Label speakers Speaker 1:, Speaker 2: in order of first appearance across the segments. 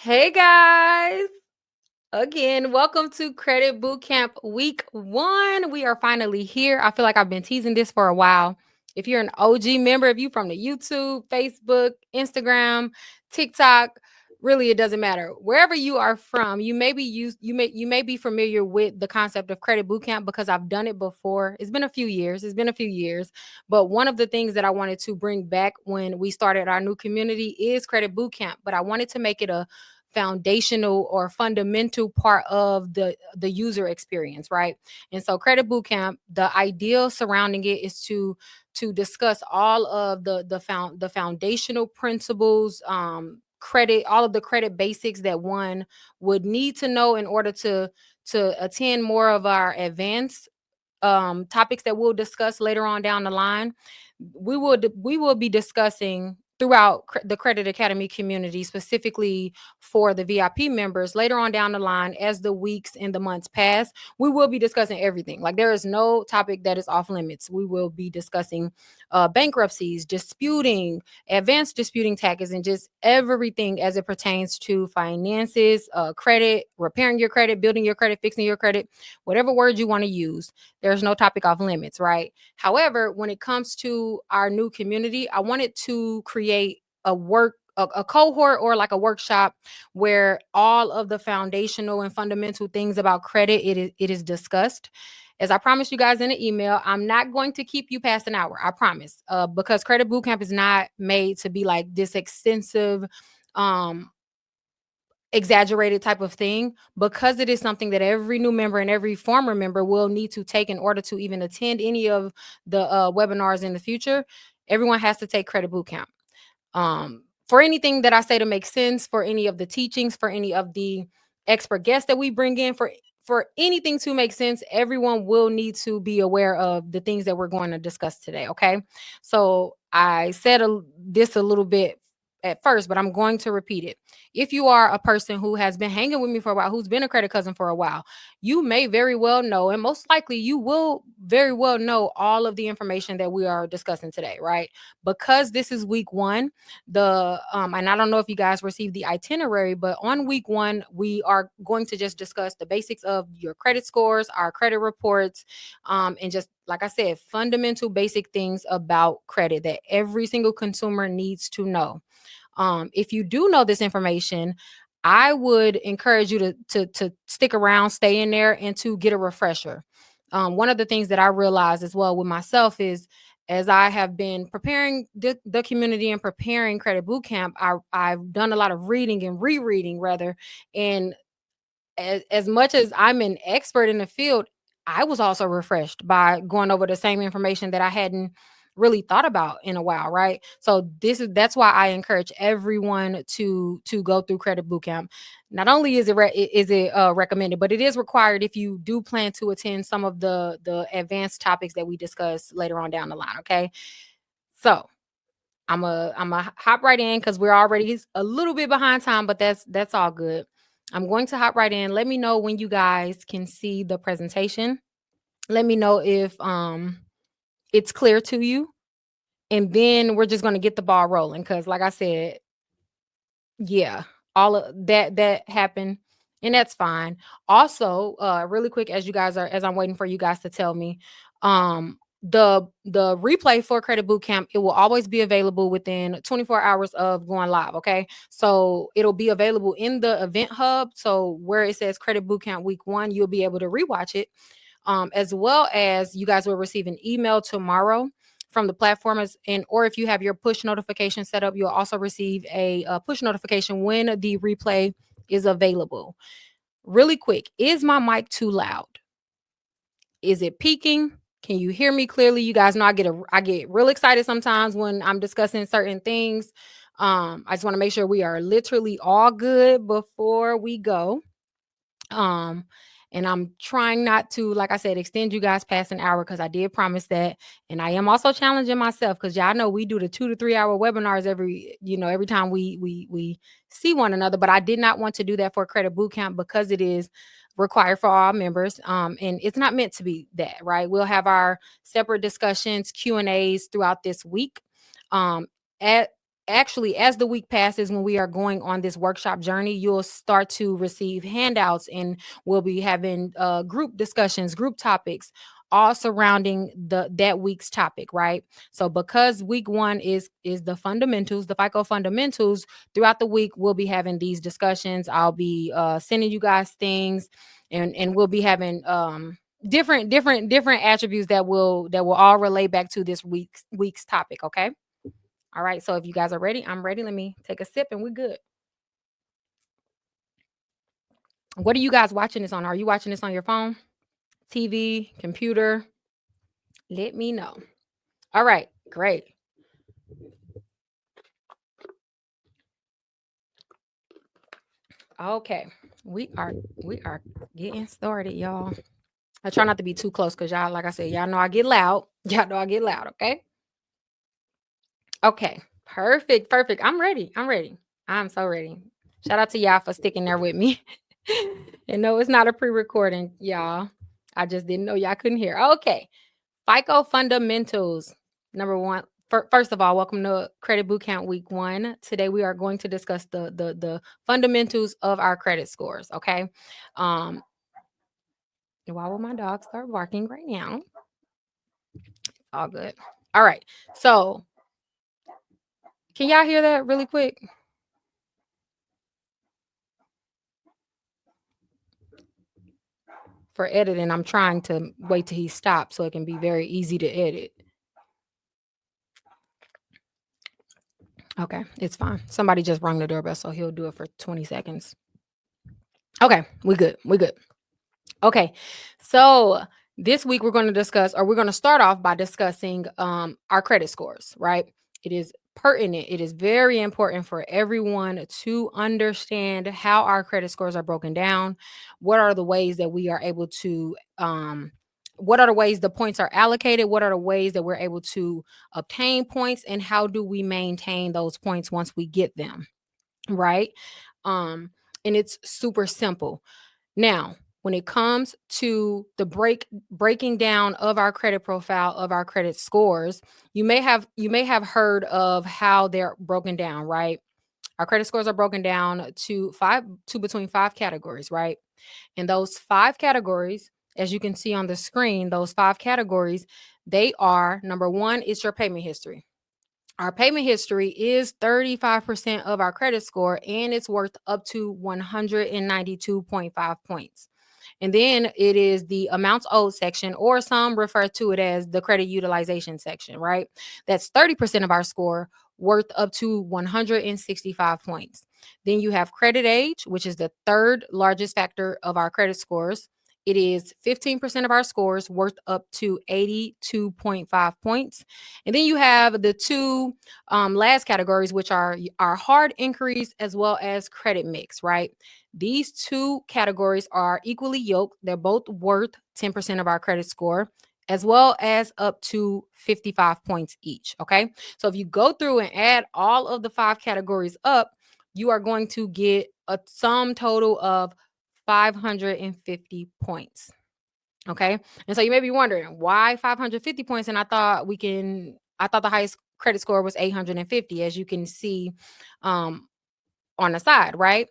Speaker 1: Hey guys, again, welcome to Credit Bootcamp Week 1. We are finally here. I feel like I've been teasing this for a while. If you're an OG member, if you from the YouTube, Facebook, Instagram, TikTok, really it doesn't matter. Wherever you are from, you may be familiar with the concept of Credit Bootcamp because I've done it before. It's been a few years. But one of the things that I wanted to bring back when we started our new community is Credit Bootcamp. But I wanted to make it a foundational or fundamental part of the user experience, right? And so Credit Bootcamp, the ideal surrounding it is to discuss all of the foundational principles, credit, all of the credit basics that one would need to know in order to attend more of our advanced topics that we'll discuss later on down the line. We will be discussing throughout the Credit Academy community, specifically for the VIP members later on down the line. As the weeks and the months pass, we will be discussing everything. Like, there is no topic that is off limits. We will be discussing bankruptcies, disputing, advanced disputing tactics, and just everything as it pertains to finances, credit, repairing your credit, building your credit, fixing your credit, whatever word you want to use. There's no topic off limits, right? However, when it comes to our new community, I wanted to create a cohort or like a workshop where all of the foundational and fundamental things about credit it is discussed. As I promised you guys in the email, I'm not going to keep you past an hour. I promise. Because Credit Bootcamp is not made to be like this extensive, um, exaggerated type of thing, because it is something that every new member and every former member will need to take in order to even attend any of the webinars in the future. Everyone has to take Credit Bootcamp. For anything that I say to make sense, for any of the teachings, for any of the expert guests that we bring in, for anything to make sense, everyone will need to be aware of the things that we're going to discuss today. Okay, so I said this a little bit at first, but I'm going to repeat it. If you are a person who has been hanging with me for a while, who's been a credit cousin for a while, you may very well know, and most likely you will very well know, all of the information that we are discussing today, right? Because this is week 1, and I don't know if you guys received the itinerary, but on week 1 we are going to just discuss the basics of your credit scores, our credit reports, and just, like I said, fundamental basic things about credit that every single consumer needs to know. If you do know this information, I would encourage you to stick around, stay in there, and to get a refresher. One of the things that I realized as well with myself is, as I have been preparing the community and preparing Credit Bootcamp, I've done a lot of reading and rereading, rather. And as much as I'm an expert in the field, I was also refreshed by going over the same information that I hadn't really thought about in a while, right? So that's why I encourage everyone to go through Credit Bootcamp. Not only is it recommended, but it is required if you do plan to attend some of the advanced topics that we discuss later on down the line. Okay, so I'm a hop right in because we're already a little bit behind time, but that's all good. I'm going to hop right in. Let me know when you guys can see the presentation. Let me know if it's clear to you, and then we're just going to get the ball rolling because, like I said, yeah, all of that happened, and that's fine. Also, really quick, as I'm waiting for you guys to tell me, the replay for Credit Bootcamp, it will always be available within 24 hours of going live. Okay, so it'll be available in the event hub. So where it says Credit Bootcamp Week 1, you'll be able to rewatch it. As well as you guys will receive an email tomorrow from the platform, or if you have your push notification set up, you'll also receive a push notification when the replay is available. Really quick, is my mic too loud? Is it peaking? Can you hear me clearly? You guys know I get real excited sometimes when I'm discussing certain things. I just want to make sure we are literally all good before we go. Um, and I'm trying not to, like I said, extend you guys past an hour because I did promise that. And I am also challenging myself because y'all know we do the 2 to 3 hour webinars every time we see one another. But I did not want to do that for Credit Bootcamp because it is required for all members. And it's not meant to be that, right? We'll have our separate discussions, Q&As throughout this week. Um, at actually, as the week passes, when we are going on this workshop journey, you'll start to receive handouts, and we'll be having group discussions, group topics, all surrounding that week's topic, right? So because week one is the fundamentals, the FICO fundamentals, throughout the week we'll be having these discussions. I'll be sending you guys things, and we'll be having different attributes that will all relate back to this week's topic. Okay. All right, so if you guys are ready, I'm ready. Let me take a sip and we're good. What are you guys watching this on? Are you watching this on your phone, TV, computer? Let me know. All right, great. Okay, we are getting started, y'all. I try not to be too close because y'all, like I said, y'all know I get loud. Y'all know I get loud, okay? Okay, perfect, perfect. I'm ready. I'm ready. I'm so ready. Shout out to y'all for sticking there with me. And no, it's not a pre-recording, y'all. I just didn't know y'all couldn't hear. Okay. FICO fundamentals. Number one. First of all, welcome to Credit Bootcamp Week 1. Today we are going to discuss the fundamentals of our credit scores. Okay. Um, why will my dog start barking right now? All good. All right. So can y'all hear that really quick? For editing, I'm trying to wait till he stops so it can be very easy to edit. Okay, it's fine. Somebody just rung the doorbell, so he'll do it for 20 seconds. Okay, we good. We good. Okay, so this week we're going to discuss, or we're going to start off by discussing our credit scores, right? It is pertinent. It is very important for everyone to understand how our credit scores are broken down. What are the ways that we are able to what are the ways the points are allocated? What are the ways that we're able to obtain points, and how do we maintain those points once we get them, right? And it's super simple. Now, when it comes to the breaking down of our credit profile, of our credit scores, you may have heard of how they're broken down, right? Our credit scores are broken down to between five categories, right? And those five categories, as you can see on the screen, those five categories, they are: number one, it's your payment history. Our payment history is 35% of our credit score, and it's worth up to 192.5 points. And then it is the amounts owed section, or some refer to it as the credit utilization section, right? That's 30% of our score, worth up to 165 points. Then you have credit age, which is the third largest factor of our credit scores. It is 15% of our scores, worth up to 82.5 points. And then you have the two last categories, which are our hard inquiries as well as credit mix, right? These two categories are equally yoked. They're both worth 10% of our credit score, as well as up to 55 points each. Okay. So if you go through and add all of the five categories up, you are going to get a sum total of 550 points. Okay. And so you may be wondering, why 550 points? And I thought the highest credit score was 850, as you can see on the side, right?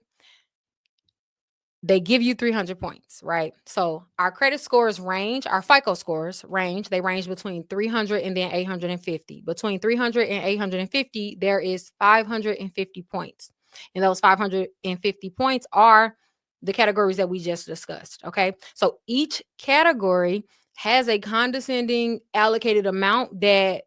Speaker 1: They give you 300 points, right? So our credit scores range, our FICO scores range, they range between 300 and then 850. Between 300 and 850, there is 550 points. And those 550 points are the categories that we just discussed, okay? So each category has a condescending allocated amount that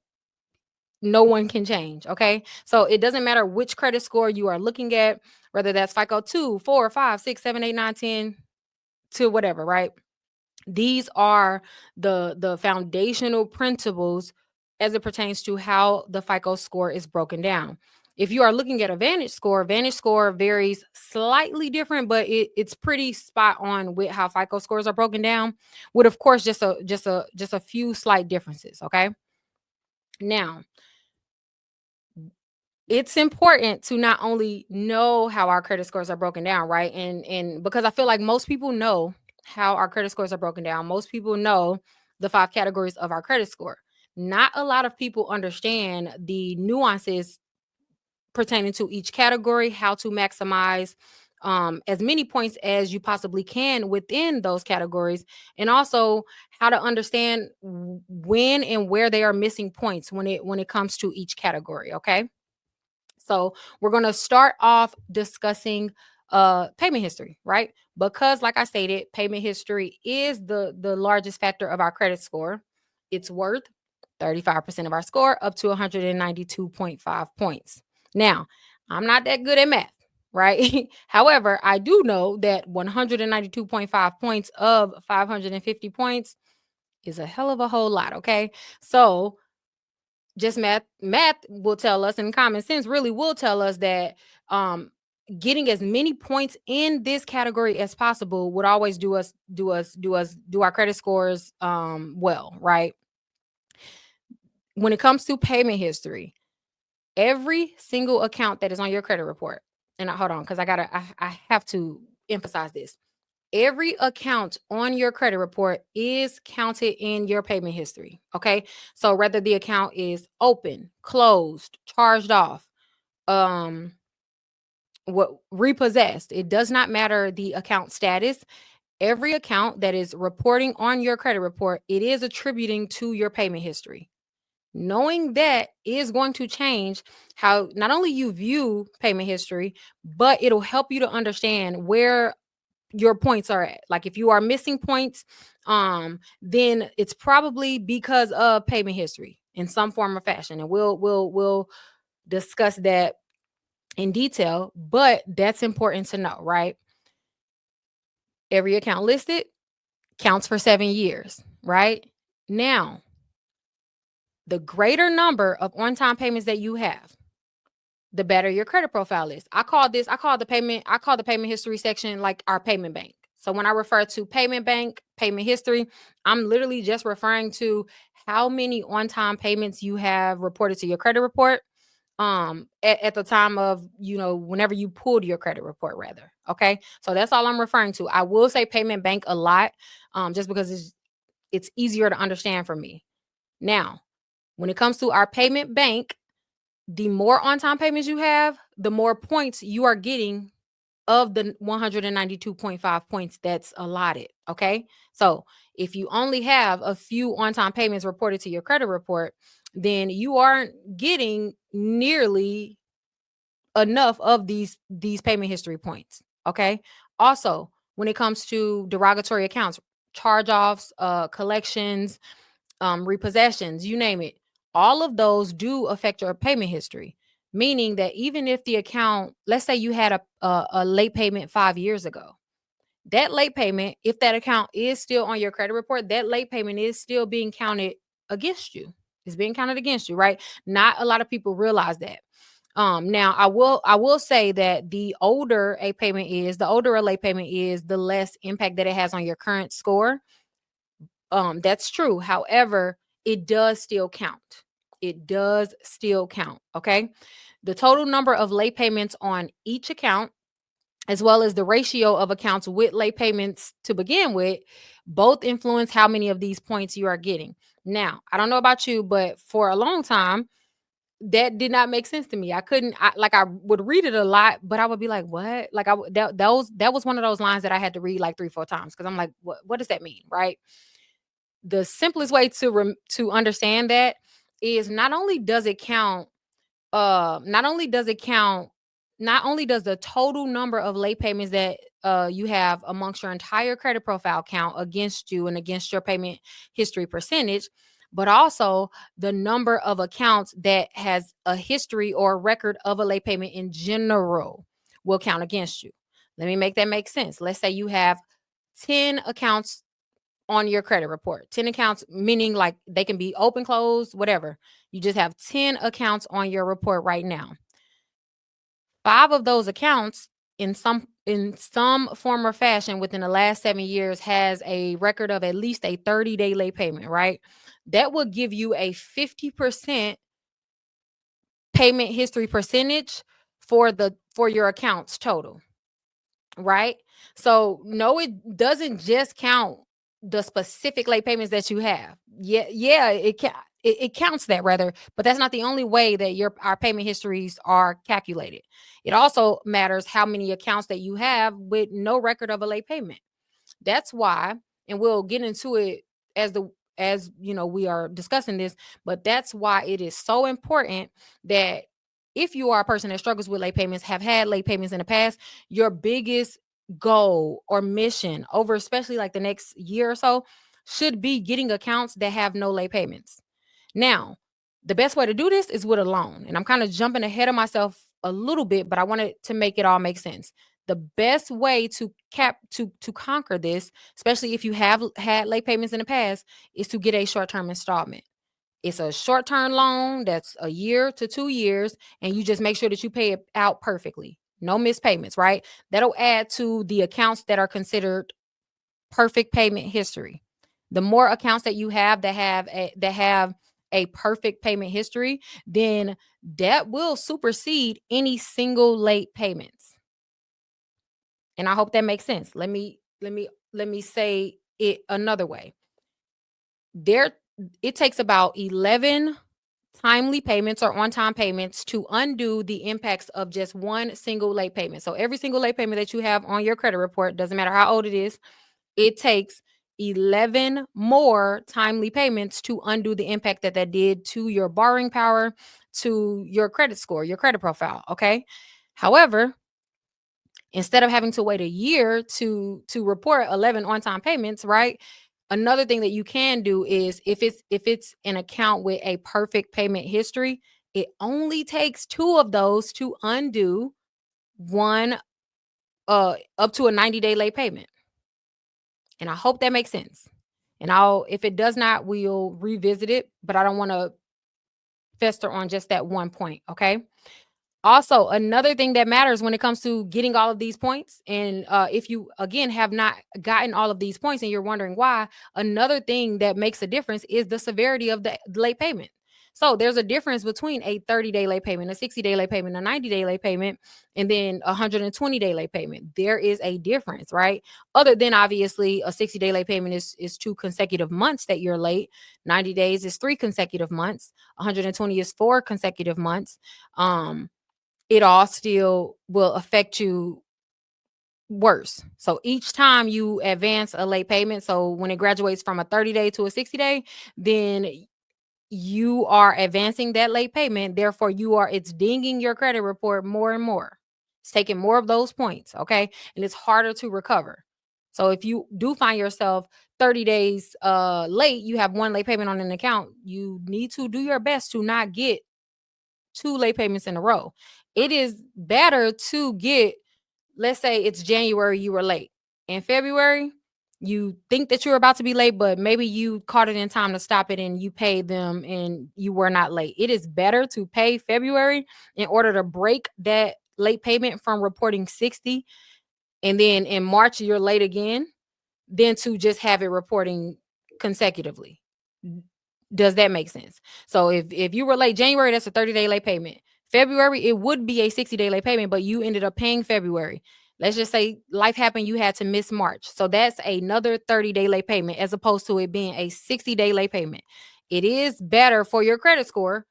Speaker 1: no one can change. Okay. So it doesn't matter which credit score you are looking at, whether that's FICO 2, 4, 5, 6, 7, 8, 9, 10, to whatever, right? These are the foundational principles as it pertains to how the FICO score is broken down. If you are looking at a Vantage score varies slightly different, but it's pretty spot on with how FICO scores are broken down, with of course just a few slight differences. Okay. Now, it's important to not only know how our credit scores are broken down, right? And because I feel like most people know how our credit scores are broken down. Most people know the five categories of our credit score. Not a lot of people understand the nuances pertaining to each category, how to maximize as many points as you possibly can within those categories, and also how to understand when and where they are missing points when it comes to each category. Okay, so we're going to start off discussing payment history, right? Because like I stated, payment history is the largest factor of our credit score. It's worth 35% of our score, up to 192.5 points. Now, I'm not that good at math, right? However, I do know that 192.5 points of 550 points is a hell of a whole lot, okay? So, just math will tell us, and common sense really will tell us that um getting as many points in this category as possible would always do our credit scores well, right? When it comes to payment history, every single account that is on your credit report, and hold on, because I have to emphasize this. Every account on your credit report is counted in your payment history. Okay. So whether the account is open, closed, charged off, um, what repossessed, it does not matter the account status. Every account that is reporting on your credit report, it is attributing to your payment history. Knowing that is going to change how not only you view payment history, but it'll help you to understand where your points are at. Like if you are missing points, then it's probably because of payment history in some form or fashion. And we'll discuss that in detail, but that's important to know, right? Every account listed counts for 7 years, right? Now, the greater number of on-time payments that you have, the better your credit profile is. I call the payment history section like our payment bank. So when I refer to payment bank, payment history, I'm literally just referring to how many on-time payments you have reported to your credit report at the time of, whenever you pulled your credit report rather. Okay? So that's all I'm referring to. I will say payment bank a lot just because it's easier to understand for me. Now, when it comes to our payment bank, the more on-time payments you have, the more points you are getting of the 192.5 points that's allotted. Okay. So if you only have a few on-time payments reported to your credit report, then you aren't getting nearly enough of these payment history points. Okay. Also, when it comes to derogatory accounts, charge-offs, collections, repossessions, you name it. All of those do affect your payment history, meaning that even if the account, let's say you had a late payment 5 years ago, that late payment, if that account is still on your credit report, that late payment is still being counted against you. It's being counted against you, right? Not a lot of people realize that. Now I will say that the older a late payment is, the less impact that it has on your current score. That's true. However, it does still count. It does still count. Okay. The total number of late payments on each account, as well as the ratio of accounts with late payments to begin with, both influence how many of these points you are getting. Now, I don't know about you, but for a long time, that did not make sense to me. I would read it a lot, but I would be like, what? Like that was one of those lines that I had to read like 3, 4 times because I'm like, what does that mean? Right. The simplest way to understand that is not only does it count not only does the total number of late payments that you have amongst your entire credit profile count against you and against your payment history percentage, but also the number of accounts that has a history or a record of a late payment in general will count against you. Let me make that make sense. Let's say you have 10 accounts on your credit report. 10 accounts, meaning like they can be open, closed, whatever. You just have 10 accounts on your report right now. 5 of those accounts in some form or fashion within the last 7 years has a record of at least a 30-day late payment, right? That will give you a 50% payment history percentage for your accounts total. Right? So no, it doesn't just count the specific late payments that you have. Yeah, it can. it counts that rather, but that's not the only way that our payment histories are calculated. It also matters how many accounts that you have with no record of a late payment. That's why, and we'll get into it as we are discussing this, but that's why it is so important that if you are a person that struggles with late payments, have had late payments in the past, your biggest goal or mission over especially like the next year or so should be getting accounts that have no late payments. Now, the best way to do this is with a loan. And I'm kind of jumping ahead of myself a little bit, but I wanted to make it all make sense. The best way to conquer this, especially if you have had late payments in the past, is to get a short-term installment. It's a short-term loan that's a year to 2 years, and you just make sure that you pay it out perfectly. No missed payments, right? That'll add to the accounts that are considered perfect payment history. The more accounts that you have that have a perfect payment history, then that will supersede any single late payments. And I hope that makes sense. Let me say it another way. There it takes about 11 timely payments or on-time payments to undo the impacts of just one single late payment. So every single late payment that you have on your credit report, doesn't matter how old it is, it takes 11 more timely payments to undo the impact that did to your borrowing power, to your credit score, your credit profile. Okay. However, instead of having to wait a year to report 11 on-time payments, right? Another thing that you can do is if it's an account with a perfect payment history, it only takes two of those to undo one up to a 90-day late payment. And I hope that makes sense. And if it does not, we'll revisit it, but I don't want to fester on just that one point. Okay. Also, another thing that matters when it comes to getting all of these points, and if you again have not gotten all of these points and you're wondering why, another thing that makes a difference is the severity of the late payment. So there's a difference between a 30-day late payment, a 60-day late payment, a 90-day late payment, and then a 120-day late payment. There is a difference, right? Other than obviously a 60-day late payment is 2 consecutive months that you're late. 90 days is 3 consecutive months. 120 is 4 consecutive months. It all still will affect you worse. So each time you advance a late payment, so when it graduates from a 30-day to a 60-day, then you are advancing that late payment. Therefore, it's dinging your credit report more and more. It's taking more of those points, okay? And it's harder to recover. So if you do find yourself 30 days late, you have one late payment on an account, you need to do your best to not get two late payments in a row. It is better to get, let's say it's January, you were late. In February, you think that you're about to be late, but maybe you caught it in time to stop it and you paid them and you were not late. It is better to pay February in order to break that late payment from reporting 60, and then in March you're late again, than to just have it reporting consecutively. Does that make sense? So if you were late January, that's a 30-day late payment. February, it would be a 60-day late payment, but you ended up paying February. Let's just say life happened, you had to miss March. So that's another 30-day late payment as opposed to it being a 60-day late payment. It is better for your credit score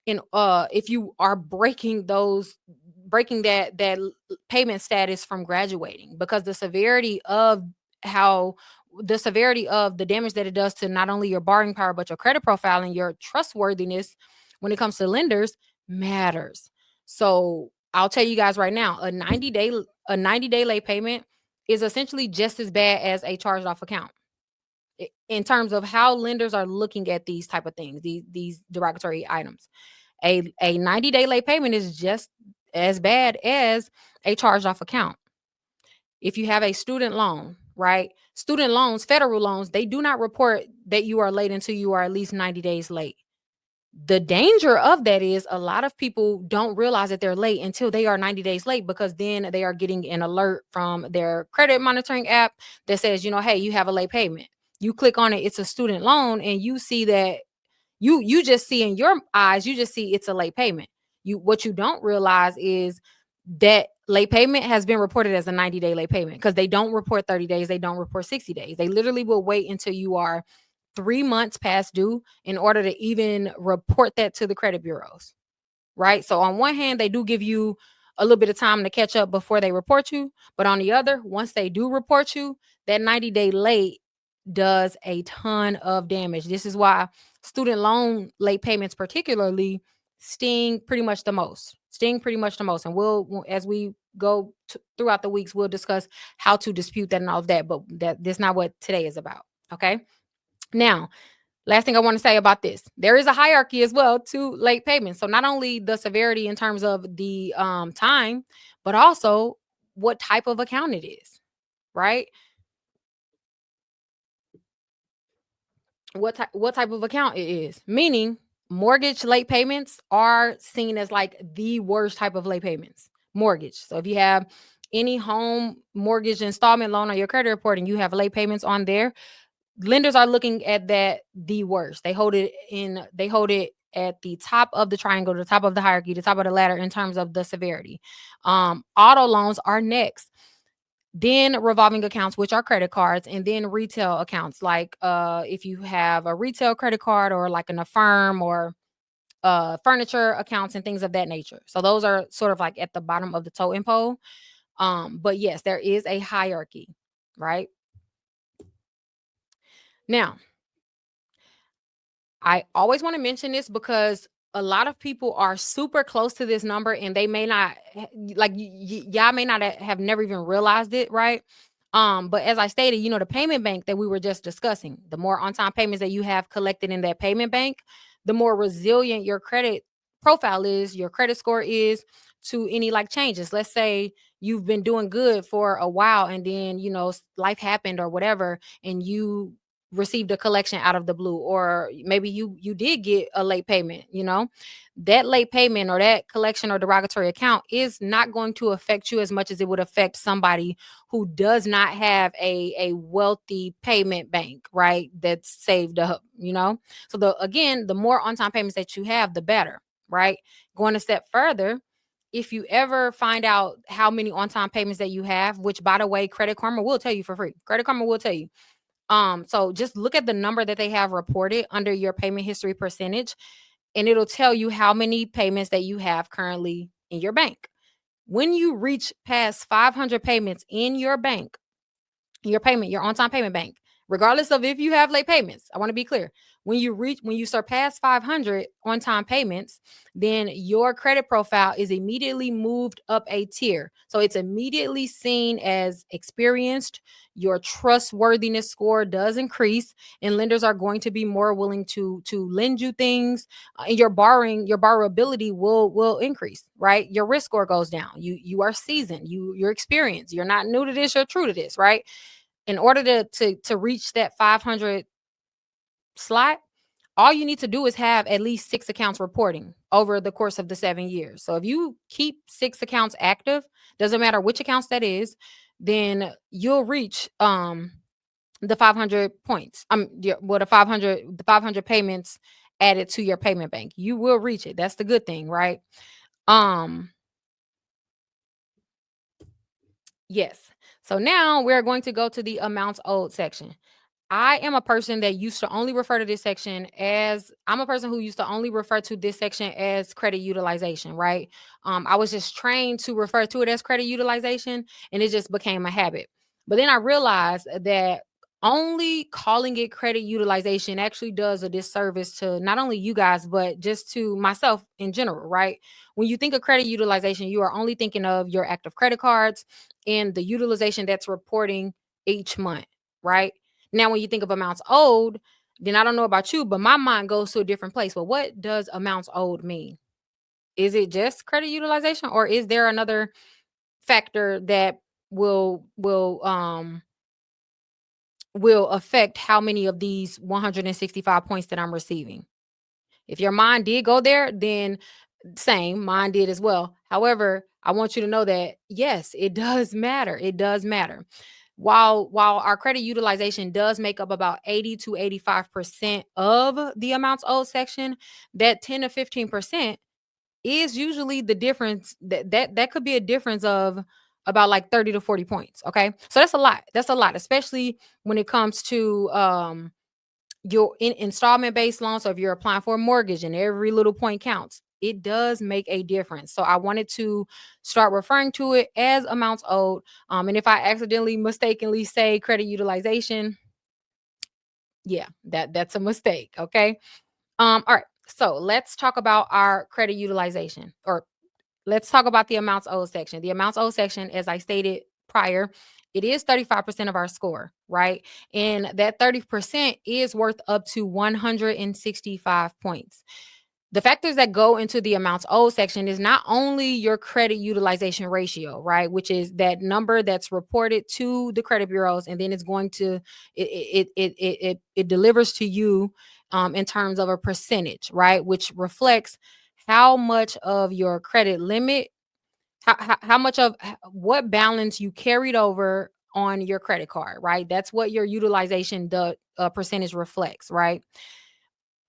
Speaker 1: in if you are breaking that payment status from graduating, because how the severity of the damage that it does to not only your borrowing power but your credit profile and your trustworthiness when it comes to lenders matters. So I'll tell you guys right now, a 90-day late payment is essentially just as bad as a charged off account in terms of how lenders are looking at these type of things, these derogatory items. A 90-day late payment is just as bad as a charged off account. If you have a student loan, right? Student loans, federal loans, they do not report that you are late until you are at least 90 days late. The danger of that is a lot of people don't realize that they're late until they are 90 days late, because then they are getting an alert from their credit monitoring app that says, hey, you have a late payment. You click on it, it's a student loan, and you see that you just see in your eyes, you just see it's a late payment. What you don't realize is that late payment has been reported as a 90-day late payment, because they don't report 30 days, they don't report 60 days. They literally will wait until you are 3 months past due in order to even report that to the credit bureaus, right? So on one hand, they do give you a little bit of time to catch up before they report you, but on the other, once they do report you, that 90-day late does a ton of damage. This is why student loan late payments particularly sting pretty much the most. Sting pretty much the most. And as we go throughout the weeks, we'll discuss how to dispute that and all of that, but that's not what today is about. Okay? Now, last thing I want to say about this, there is a hierarchy as well to late payments. So not only the severity in terms of the time, but also what type of account it is, right? What type of account it is. Meaning, mortgage late payments are seen as like the worst type of late payments. Mortgage. So if you have any home mortgage installment loan on your credit report and you have late payments on there, lenders are looking at that the worst. They hold it at the top of the triangle, the top of the hierarchy, the top of the ladder in terms of the severity. Auto loans are next, then revolving accounts, which are credit cards, and then retail accounts, like if you have a retail credit card or like an Affirm or furniture accounts and things of that nature. So those are sort of like at the bottom of the totem pole. But yes, there is a hierarchy, right? Now, I always want to mention this because a lot of people are super close to this number and they may not like y'all may not have never even realized it, right? But as I stated, the payment bank that we were just discussing, the more on-time payments that you have collected in that payment bank, the more resilient your credit profile is, your credit score is to any like changes. Let's say you've been doing good for a while and then, life happened or whatever and you received a collection out of the blue, or maybe you did get a late payment. That late payment or that collection or derogatory account is not going to affect you as much as it would affect somebody who does not have a wealthy payment bank, right, that's saved up. So the more on-time payments that you have, the better, right? Going a step further, if you ever find out how many on-time payments that you have, which by the way, Credit Karma will tell you for free. Credit Karma will tell you. So just look at the number that they have reported under your payment history percentage, and it'll tell you how many payments that you have currently in your bank. When you reach past 500 payments in your bank, your on-time payment bank, regardless of if you have late payments. I want to be clear. When you surpass 500 on-time payments, then your credit profile is immediately moved up a tier. So it's immediately seen as experienced. Your trustworthiness score does increase, and lenders are going to be more willing to lend you things. And your borrowability will increase, right? Your risk score goes down. You are seasoned. You're experienced. You're not new to this. You're true to this, right? In order to reach that 500 slot, all you need to do is have at least 6 accounts reporting over the course of the 7 years. So if you keep 6 accounts active, doesn't matter which accounts that is, then you'll reach the 500 points. The 500 payments added to your payment bank. You will reach it. That's the good thing, right? Um yes. So now we're going to go to the amounts owed section. I am a person that used to only refer to this section as I'm a person who used to only refer to this section as credit utilization, right? I was just trained to refer to it as credit utilization and it just became a habit. But then I realized that only calling it credit utilization actually does a disservice to not only you guys, but just to myself in general, right? When you think of credit utilization, you are only thinking of your active credit cards and the utilization that's reporting each month, right? Now, when you think of amounts owed, then I don't know about you, but my mind goes to a different place. Well, what does amounts owed mean? Is it just credit utilization, or is there another factor that will affect how many of these 165 points that I'm receiving? If your mind did go there, then same, mine did as well. However, I want you to know that yes, it does matter. It does matter. While our credit utilization does make up about 80 to 85% of the amounts owed section, that 10 to 15% is usually the difference. That could be a difference of about like 30 to 40 points. Okay. So that's a lot. That's a lot, especially when it comes to your installment based loan. So if you're applying for a mortgage and every little point counts, it does make a difference. So I wanted to start referring to it as amounts owed. And if I accidentally mistakenly say credit utilization, yeah, that's a mistake. Okay. All right. So let's talk about our credit utilization, or let's talk about the amounts owed section. The amounts owed section, as I stated prior, it is 35% of our score, right? And that 30% is worth up to 165 points. The factors that go into the amounts owed section is not only your credit utilization ratio, right, which is that number that's reported to the credit bureaus, and then it's going to it delivers to you in terms of a percentage, right, which reflects how much of your credit limit, how much of what balance you carried over on your credit card, right? That's what your utilization the percentage reflects, right?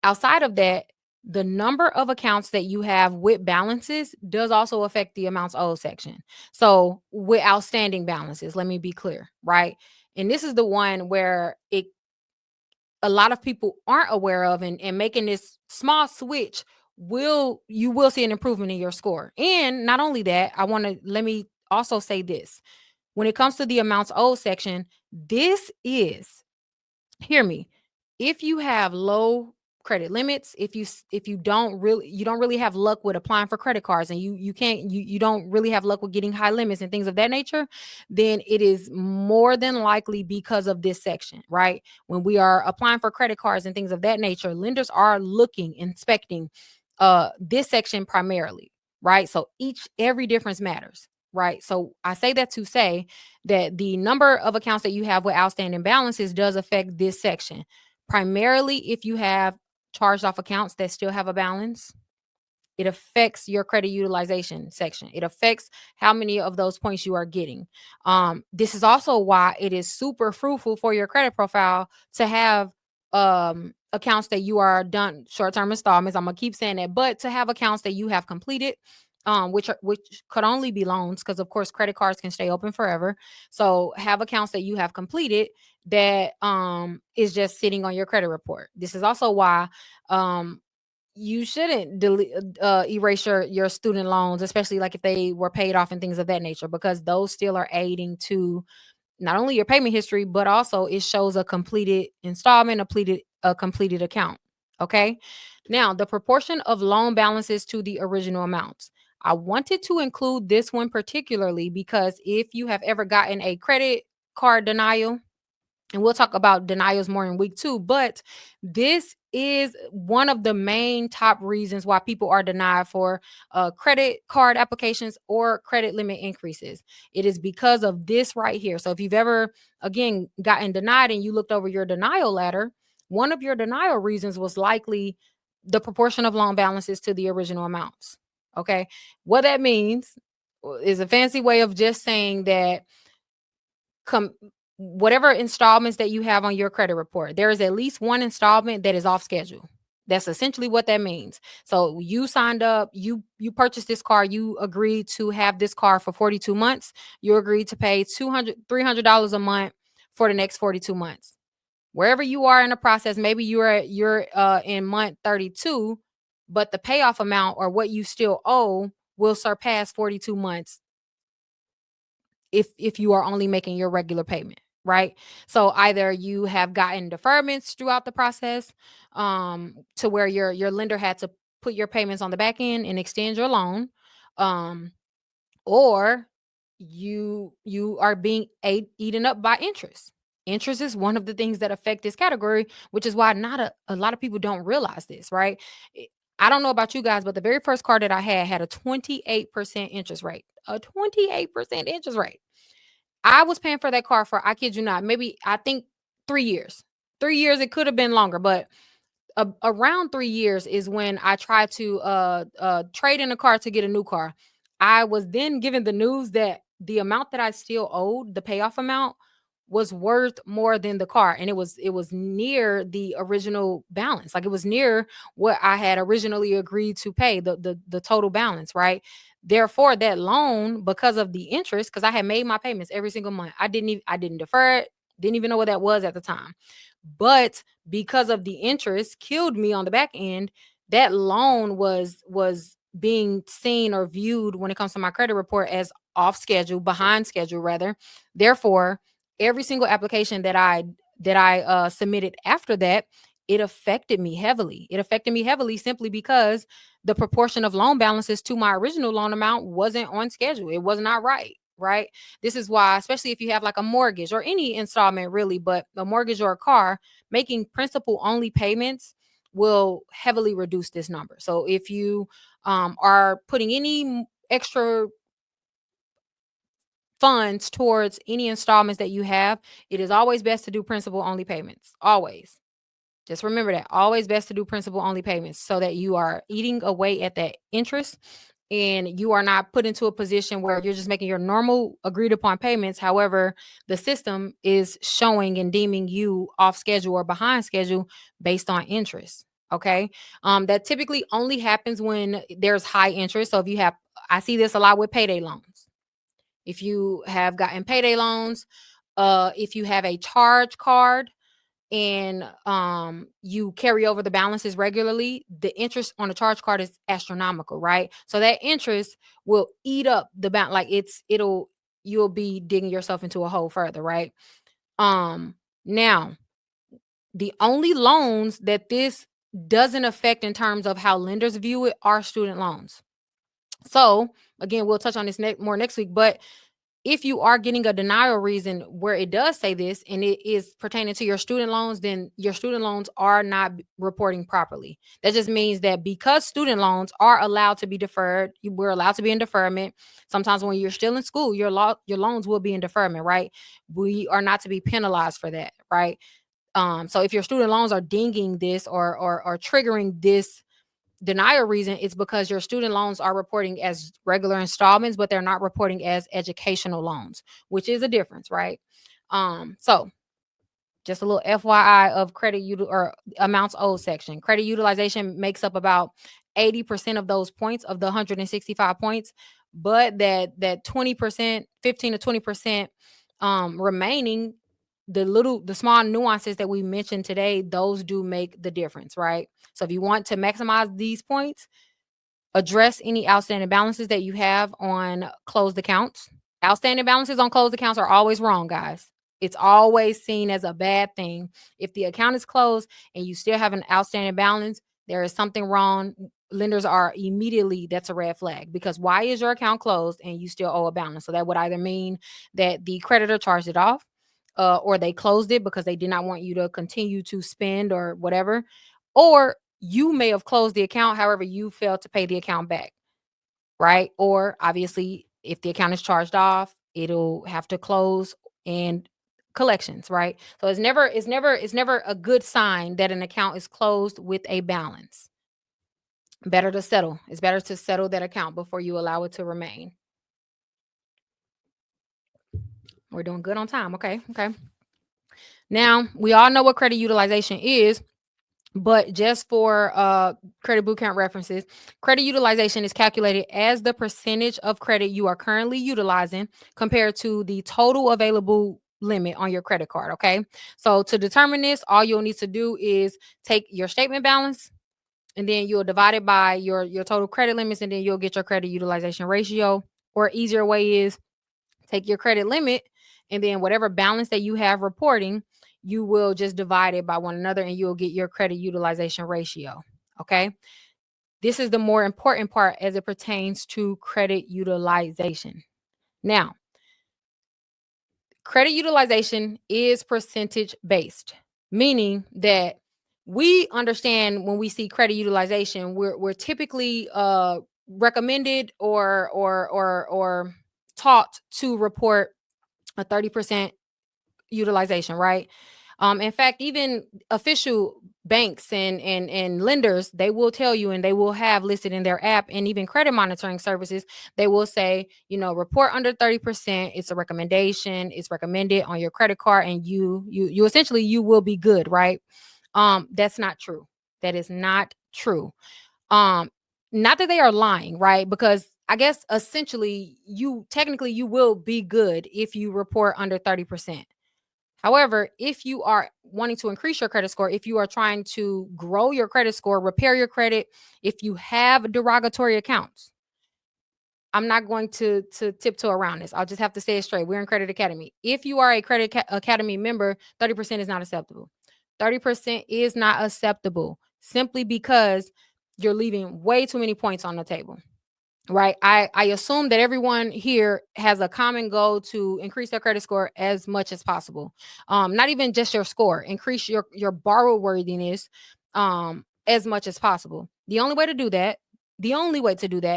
Speaker 1: Outside of that, the number of accounts that you have with balances does also affect the amounts owed section. So, with outstanding balances, let me be clear, right? And this is the one where it a lot of people aren't aware of, and making this small switch will see an improvement in your score. And not only that, let me also say this. When it comes to the amounts owed section, this is, hear me, if you have low credit limits, if you don't really have luck with applying for credit cards, and you don't really have luck with getting high limits and things of that nature, then it is more than likely because of this section, right? When we are applying for credit cards and things of that nature, lenders are looking, inspecting this section primarily, right? So every difference matters, right? So I say that to say that the number of accounts that you have with outstanding balances does affect this section. Primarily, if you have charged off accounts that still have a balance, it affects your credit utilization section. It affects how many of those points you are getting. This is also why it is super fruitful for your credit profile to have accounts that you are done short-term installments. I'm gonna keep saying that, but to have accounts that you have completed, which could only be loans, because of course credit cards can stay open forever. So have accounts that you have completed that is just sitting on your credit report. This is also why you shouldn't erase your student loans, especially like if they were paid off and things of that nature, because those still are aiding to not only your payment history, but also it shows a completed installment, a completed account. Okay. Now, the proportion of loan balances to the original amounts. I wanted to include this one particularly because if you have ever gotten a credit card denial, and we'll talk about denials more in week 2, but this is one of the main top reasons why people are denied for credit card applications or credit limit increases. It is because of this right here. So if you've ever, again, gotten denied and you looked over your denial letter, one of your denial reasons was likely the proportion of loan balances to the original amounts. Okay. What that means is a fancy way of just saying that com- whatever installments that you have on your credit report, there is at least one installment that is off schedule. That's essentially what that means. So you signed up, you purchased this car, you agreed to have this car for 42 months. You agreed to pay $300 a month for the next 42 months. Wherever you are in the process, maybe you're in month 32, but the payoff amount or what you still owe will surpass 42 months if you are only making your regular payment, right? So either you have gotten deferments throughout the process, to where your lender had to put your payments on the back end and extend your loan, um or you are being eaten up by interest. Interest is one of the things that affect this category, which is why not a lot of people don't realize this, right? I I don't know about you guys, but the very first car that I had a 28% interest rate. A 28% interest rate. I was paying for that car for, I kid you not, maybe I think 3 years. 3 years, it could have been longer, but around 3 years is when I tried to trade in a car to get a new car. I was then given the news that the amount that I still owed, the payoff amount, was worth more than the car, and it was near the original balance. Like it was near what I had originally agreed to pay, the total balance, right? Therefore, that loan, because of the interest, because I had made my payments every single month, I didn't defer it, didn't even know what that was at the time. But because of the interest killed me on the back end, that loan was being seen or viewed when it comes to my credit report as off schedule, behind schedule rather. Therefore, every single application that I submitted after that, it affected me heavily. It affected me heavily simply because the proportion of loan balances to my original loan amount wasn't on schedule. It was not right. Right. This is why, especially if you have like a mortgage or any installment, really, but a mortgage or a car, making principal only payments will heavily reduce this number. So if you are putting any extra funds towards any installments that you have, it is always best to do principal only payments. Always. Just remember that. Always best to do principal only payments so that you are eating away at that interest and you are not put into a position where you're just making your normal agreed upon payments. However, the system is showing and deeming you off schedule or behind schedule based on interest. Okay. That typically only happens when there's high interest. So if you have, I see this a lot with payday loans. If you have gotten payday loans, if you have a charge card, and you carry over the balances regularly, the interest on the charge card is astronomical, right? So that interest will eat up the balance. Like it'll you'll be digging yourself into a hole further, right? Now the only loans that this doesn't affect in terms of how lenders view it are student loans. So again, we'll touch on this more next week, but if you are getting a denial reason where it does say this and it is pertaining to your student loans, then your student loans are not reporting properly. That just means that because student loans are allowed to be deferred, we're allowed to be in deferment. Sometimes when you're still in school, your loans will be in deferment, right? We are not to be penalized for that, right? So if your student loans are dinging this or triggering this denial reason, it's because your student loans are reporting as regular installments, but they're not reporting as educational loans, which is a difference, right? So just a little FYI of or amounts owed section. Credit utilization makes up about 80% of those points of the 165 points, but that 20%, 15 to 20% remaining, the small nuances that we mentioned today, those do make the difference, right? So if you want to maximize these points, address any outstanding balances that you have on closed accounts. Outstanding balances on closed accounts are always wrong, guys. It's always seen as a bad thing. If the account is closed and you still have an outstanding balance, there is something wrong. Lenders are immediately, that's a red flag, because why is your account closed and you still owe a balance? So that would either mean that the creditor charged it off, or they closed it because they did not want you to continue to spend or whatever, or you may have closed the account, however, you failed to pay the account back, right? Or obviously, if the account is charged off, it'll have to close and collections, right? So it's never a good sign that an account is closed with a balance. Better to settle. It's better to settle that account before you allow it to remain. We're doing good on time. Okay. Okay. Now, we all know what credit utilization is. But just for credit bootcamp references, credit utilization is calculated as the percentage of credit you are currently utilizing compared to the total available limit on your credit card. Okay. So to determine this, all you'll need to do is take your statement balance and then you'll divide it by your total credit limits, and then you'll get your credit utilization ratio. Or easier way is take your credit limit and then whatever balance that you have reporting, you will just divide it by one another and you'll get your credit utilization ratio. Okay. This is the more important part as it pertains to credit utilization. Now, credit utilization is percentage based, meaning that we understand when we see credit utilization, we're typically recommended or taught to report a 30% utilization, right? In fact, even official banks and lenders, they will tell you and they will have listed in their app, and even credit monitoring services, they will say, report under 30%. It's a recommendation. It's recommended on your credit card, and you essentially you will be good, right? That's not true. That is not true. Um, Not that they are lying, right? Because I guess essentially you technically you will be good if you report under 30%. However, if you are wanting to increase your credit score, if you are trying to grow your credit score, repair your credit, if you have derogatory accounts, I'm not going to tiptoe around this. I'll just have to say it straight. We're in Credit Academy. If you are a Academy member, 30% is not acceptable. 30% is not acceptable simply because you're leaving way too many points on the table. Right. I assume that everyone here has a common goal to increase their credit score as much as possible. Not even just your score, increase your borrow worthiness as much as possible. The only way to do that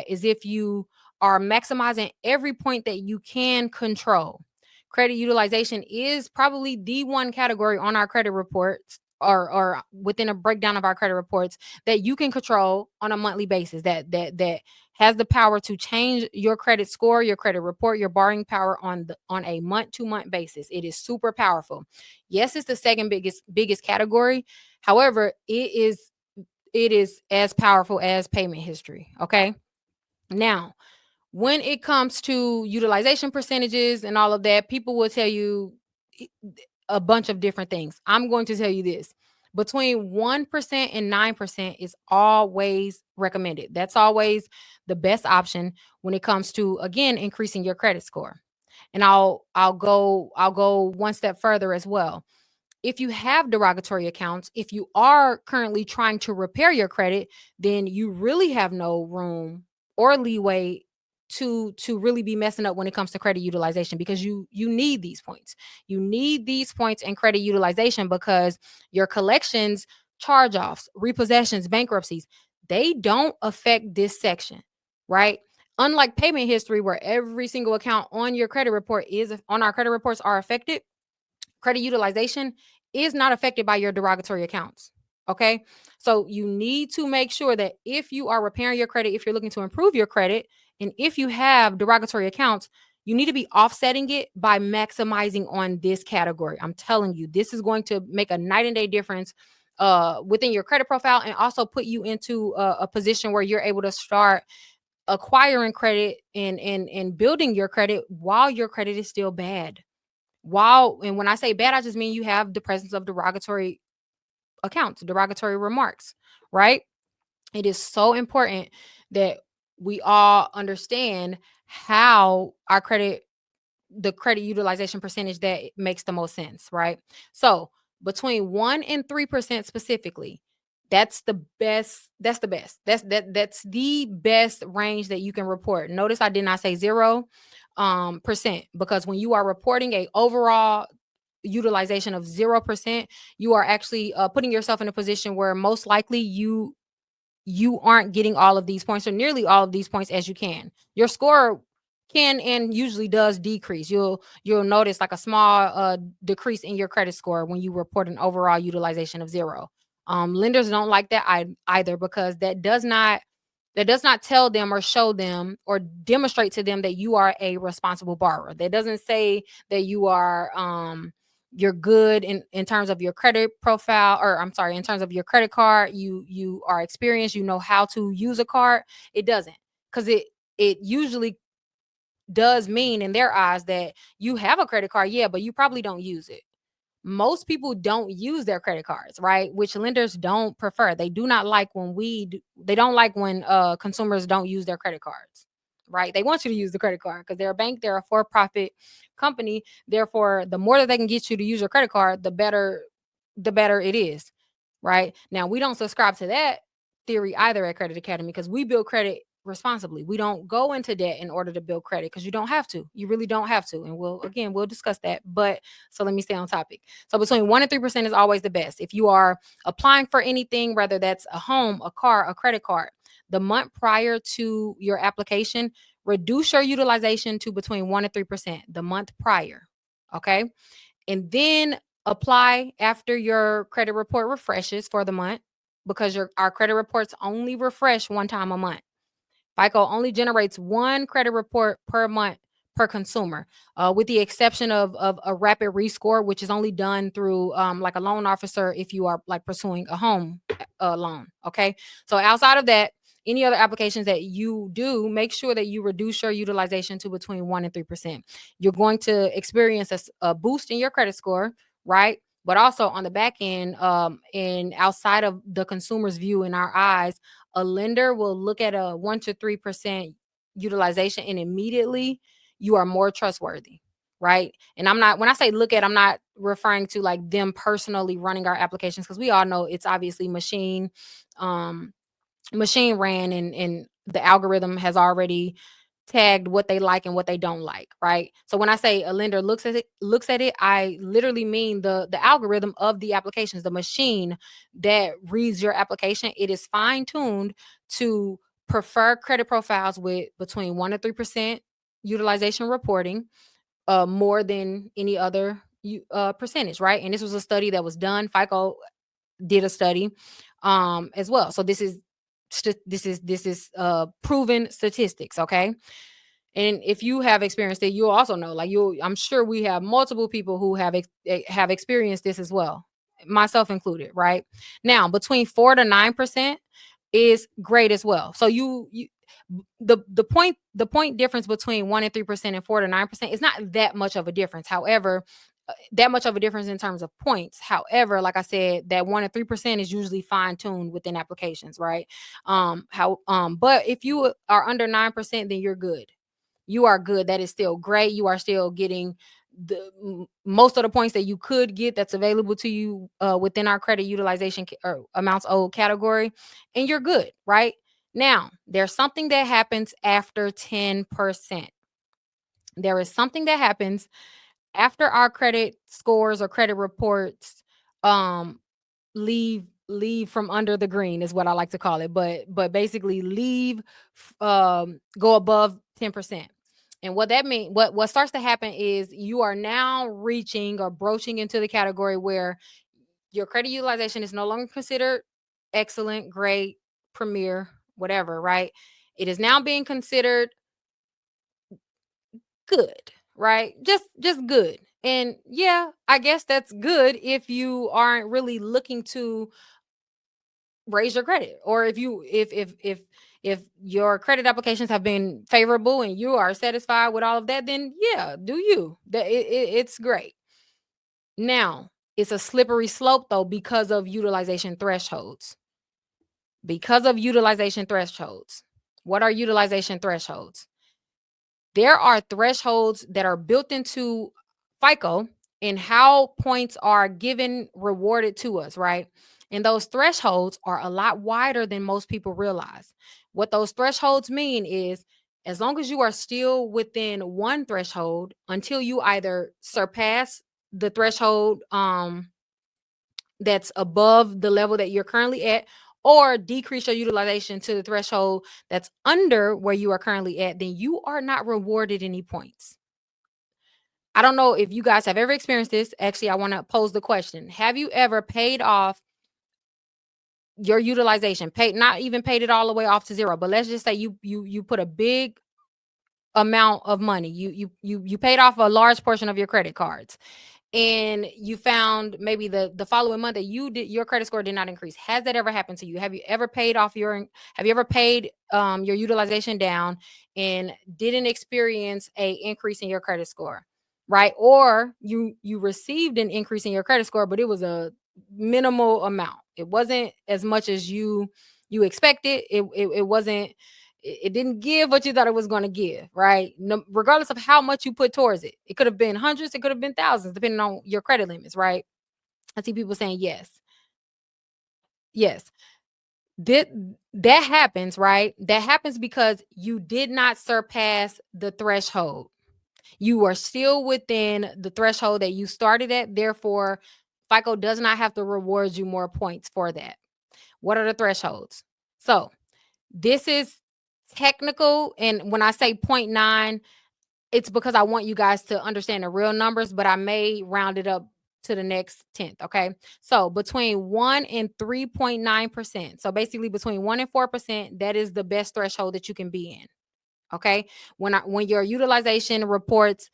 Speaker 1: is if you are maximizing every point that you can control. Credit utilization is probably the one category on our credit reports or within a breakdown of our credit reports that you can control on a monthly basis that has the power to change your credit score, your credit report, your borrowing power on a month-to-month basis. It is super powerful. Yes, it's the second biggest category. However, it is as powerful as payment history. Okay. Now, when it comes to utilization percentages and all of that, people will tell you a bunch of different things. I'm going to tell you this. Between 1% and 9% is always recommended. That's always the best option when it comes to, again, increasing your credit score. And I'll go one step further as well. If you have derogatory accounts, if you are currently trying to repair your credit, then you really have no room or leeway to really be messing up when it comes to credit utilization, because you need these points. You need these points in credit utilization because your collections, charge-offs, repossessions, bankruptcies, they don't affect this section, right? Unlike payment history, where every single account on your credit report is on our credit reports are affected, credit utilization is not affected by your derogatory accounts. Okay. So you need to make sure that if you are repairing your credit, if you're looking to improve your credit, and if you have derogatory accounts, you need to be offsetting it by maximizing on this category. I'm telling you, this is going to make a night and day difference within your credit profile, and also put you into a position where you're able to start acquiring credit and building your credit while your credit is still bad. And when I say bad, I just mean you have the presence of derogatory accounts, derogatory remarks, right? It is so important that we all understand how the credit utilization percentage that makes the most sense, right? So between 1% and 3% specifically, that's the best. That's the best. That's the best range that you can report. Notice I did not say 0% because when you are reporting a overall utilization of 0%, you are actually putting yourself in a position where most likely you aren't getting all of these points or nearly all of these points as you can. Your score can and usually does decrease. You'll notice like a small decrease in your credit score when you report an overall utilization of 0. Lenders don't like that either, because that does not tell them or show them or demonstrate to them that you are a responsible borrower. That doesn't say that you're good in terms of your credit profile, or I'm sorry, in terms of your credit card, you are experienced, you know how to use a card. It doesn't, because it usually does mean in their eyes that you have a credit card, yeah, but you probably don't use it. Most people don't use their credit cards, right? Which lenders don't prefer. They do not like they don't like when consumers don't use their credit cards, right? They want you to use the credit card because they're a bank, they're a for-profit company. Therefore, the more that they can get you to use your credit card, the better it is, right? Now, we don't subscribe to that theory either at Credit Academy, because we build credit responsibly. We don't go into debt in order to build credit, because you don't have to. You really don't have to. And we'll discuss that. But so let me stay on topic. So between 1% and 3% is always the best. If you are applying for anything, whether that's a home, a car, a credit card, the month prior to your application, reduce your utilization to between 1% and 3% the month prior. Okay. And then apply after your credit report refreshes for the month, because our credit reports only refresh one time a month. FICO only generates one credit report per month per consumer, with the exception of a rapid rescore, which is only done through like a loan officer if you are like pursuing a home loan. Okay. So outside of that, any other applications that you do, make sure that you reduce your utilization to between 1% and 3%. You're going to experience a boost in your credit score, right? But also on the back end, and outside of the consumer's view in our eyes, a lender will look at a 1 to 3% utilization and immediately you are more trustworthy, right? And I'm not, when I say look at, I'm not referring to like them personally running our applications, because we all know it's obviously um, machine ran, and the algorithm has already tagged what they like and what they don't like, right? So when I say a lender looks at it, I literally mean the algorithm of the applications, the machine that reads your application. It is fine tuned to prefer credit profiles with between 1 to 3% utilization reporting, more than any other percentage, right? And this was a study that was done. FICO did a study as well. So this is proven statistics, okay? And if you have experienced it, you'll also know, like, you I'm sure we have multiple people who have experienced this as well, myself included, right? Now, between 4 to 9% is great as well. So the point difference between 1 and 3% and 4 to 9% is not that much of a difference. However, that much of a difference in terms of points. However, like I said, that 1 and 3% is usually fine tuned within applications, right? But if you are under 9%, then you're good. You are good. That is still great. You are still getting most of the points that you could get that's available to you within our credit utilization or amounts owed category, and you're good, right? Now, there's something that happens after 10%. There is something that happens after our credit scores or credit reports um leave from under the green, is what I like to call it, but basically leave, go above 10%. And what that means, what starts to happen is you are now reaching or broaching into the category where your credit utilization is no longer considered excellent, great, premier, whatever, right? It is now being considered good, right? Just good. And yeah, I guess that's good if you aren't really looking to raise your credit, or if your credit applications have been favorable and you are satisfied with all of that, then yeah, do you. It's great. Now, it's a slippery slope though, because of utilization thresholds. Because of utilization thresholds. What are utilization thresholds? There are thresholds that are built into FICO and how points are given, rewarded to us, right? And those thresholds are a lot wider than most people realize. What those thresholds mean is, as long as you are still within one threshold, until you either surpass the threshold that's above the level that you're currently at, or decrease your utilization to the threshold that's under where you are currently at, then you are not rewarded any points. I don't know if you guys have ever experienced this. Actually, I want to pose the question. Have you ever paid off your utilization? Not even paid it all the way off to zero, but let's just say you put a big amount of money. You paid off a large portion of your credit cards, and you found maybe the following month that your credit score did not increase. Has that ever happened to you? Have you ever paid your utilization down and didn't experience a increase in your credit score, right? Or you received an increase in your credit score, but it was a minimal amount. It wasn't as much as you expected. It wasn't, it didn't give what you thought it was going to give, right? No, regardless of how much you put towards it. It could have been hundreds, it could have been thousands, depending on your credit limits, right? I see people saying yes. Yes. That that happens, right? That happens because you did not surpass the threshold. You are still within the threshold that you started at. Therefore, FICO does not have to reward you more points for that. What are the thresholds? So, this is technical. And when I say point 0.9, it's because I want you guys to understand the real numbers, but I may round it up to the next 10th. Okay. So between 1 and 3.9%. So basically between 1 and 4%, that is the best threshold that you can be in. Okay. When your utilization reports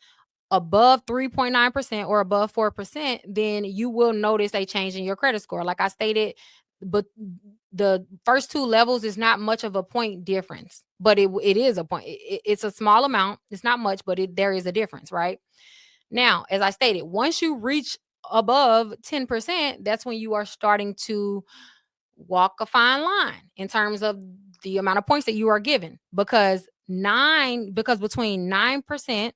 Speaker 1: above 3.9% or above 4%, then you will notice a change in your credit score. Like I stated, but the first two levels is not much of a point difference, but it is a point. It's a small amount. It's not much, but there is a difference, right? Now, as I stated, once you reach above 10%, that's when you are starting to walk a fine line in terms of the amount of points that you are given. Because between 9%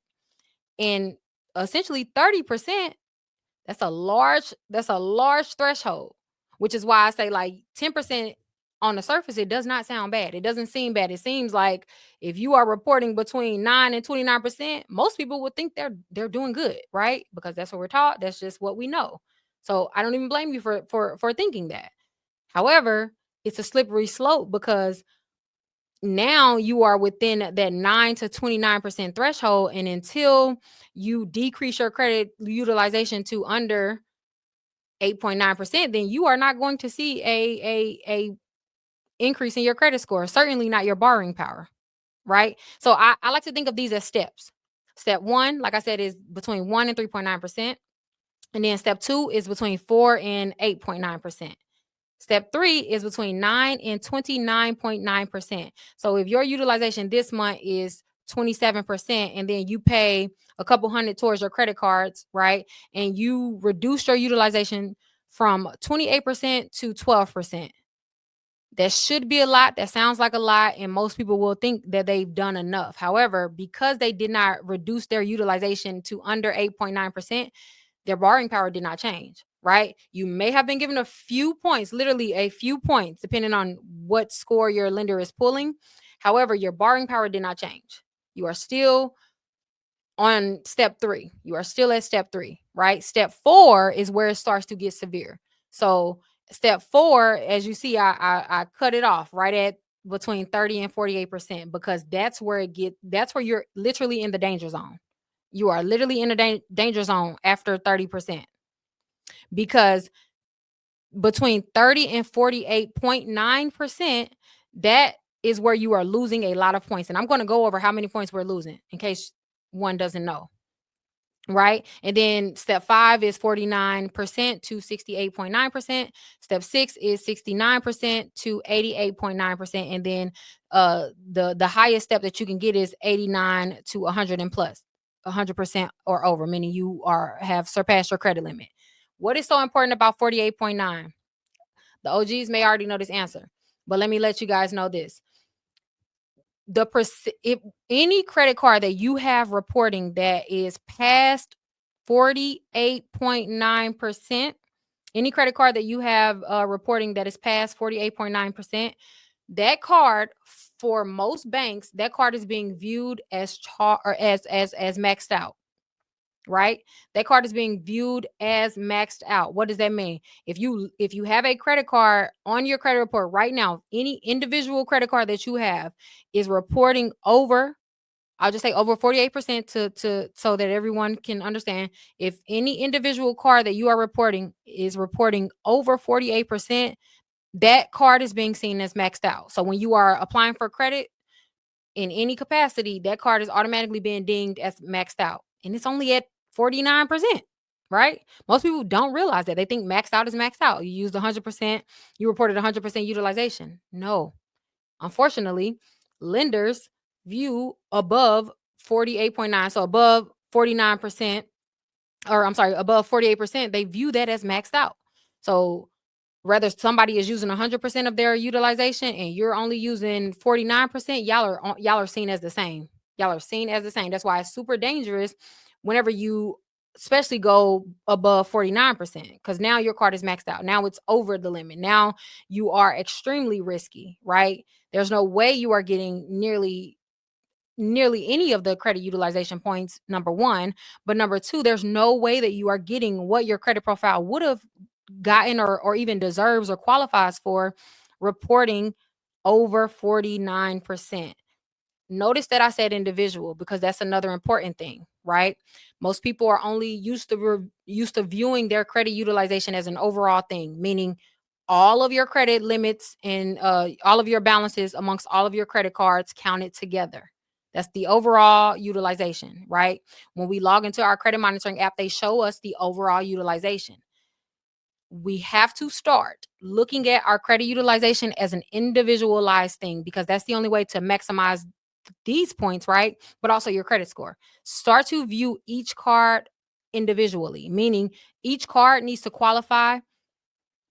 Speaker 1: and essentially 30%, that's a large threshold, which is why I say like 10% on the surface, it does not sound bad. It doesn't seem bad. It seems like if you are reporting between 9 and 29%, most people would think they're doing good, right? Because that's what we're taught. That's just what we know. So I don't even blame you for thinking that. However, it's a slippery slope because now you are within that 9 to 29% threshold. And until you decrease your credit utilization to under 8.9%, then you are not going to see a increase in your credit score, certainly not your borrowing power, right? So I like to think of these as steps. Step one, like I said, is between 1 and 3.9%. And then step two is between 4 and 8.9%. Step three is between 9 and 29.9%. So if your utilization this month is 27%, and then you pay a couple hundred towards your credit cards, right? And you reduce your utilization from 28% to 12%. That should be a lot. That sounds like a lot. And most people will think that they've done enough. However, because they did not reduce their utilization to under 8.9%, their borrowing power did not change, right? You may have been given a few points, literally a few points, depending on what score your lender is pulling. However, your borrowing power did not change. You are still on step three. You are still at step three, right? Step four is where it starts to get severe. So step four, as you see, I cut it off right at between 30 and 48%, because that's where you're literally in the danger zone. You are literally in the danger zone after 30%, because between 30 and 48.9%, that is where you are losing a lot of points. And I'm going to go over how many points we're losing in case one doesn't know. Right. And then step five is 49% to 68.9%. Step six is 69% to 88.9%. And then the highest step that you can get is 89 to 100 and plus, 100% or over, meaning you have surpassed your credit limit. What is so important about 48.9? The OGs may already know this answer, but let me let you guys know this. If any credit card that you have reporting that is past 48.9%, any credit card that you have reporting that is past 48.9%, that card, for most banks, that card is being viewed as as maxed out. Right? That card is being viewed as maxed out. What does that mean? If you have a credit card on your credit report right now, any individual credit card that you have is reporting over, I'll just say over 48% to so that everyone can understand. If any individual card that you are reporting is reporting over 48%, that card is being seen as maxed out. So when you are applying for credit in any capacity, that card is automatically being deemed as maxed out. And it's only at 49%, right? Most people don't realize that. They think maxed out is maxed out. You used 100%, you reported 100% utilization. No. Unfortunately, lenders view above 48.9, so above 49%, or I'm sorry, above 48%, they view that as maxed out. So whether somebody is using 100% of their utilization and you're only using 49%, y'all are seen as the same. Y'all are seen as the same. That's why it's super dangerous whenever you especially go above 49%, because now your card is maxed out. Now it's over the limit. Now you are extremely risky, right? There's no way you are getting nearly any of the credit utilization points, number one. But number two, there's no way that you are getting what your credit profile would have gotten, or even deserves or qualifies for, reporting over 49%. Notice that I said individual, because that's another important thing, right? Most people are only used to viewing their credit utilization as an overall thing, meaning all of your credit limits and all of your balances amongst all of your credit cards counted together. That's the overall utilization, right? When we log into our credit monitoring app, they show us the overall utilization. We have to start looking at our credit utilization as an individualized thing, because that's the only way to maximize these points, right? But also your credit score. Start to view each card individually, meaning each card needs to qualify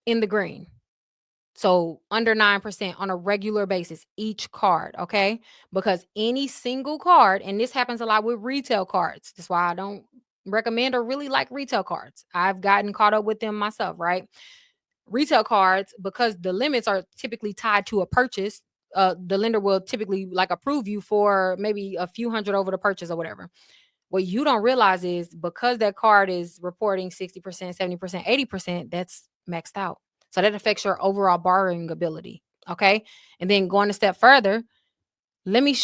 Speaker 1: in the green. So under 9% on a regular basis, each card, okay? Because any single card, and this happens a lot with retail cards. That's why I don't recommend or really like retail cards. I've gotten caught up with them myself, right? Retail cards, because the limits are typically tied to a purchase, the lender will typically like approve you for maybe a few hundred over the purchase or whatever. What you don't realize is because that card is reporting 60%, 70%, 80%, that's maxed out. So that affects your overall borrowing ability. Okay. And then going a step further, let me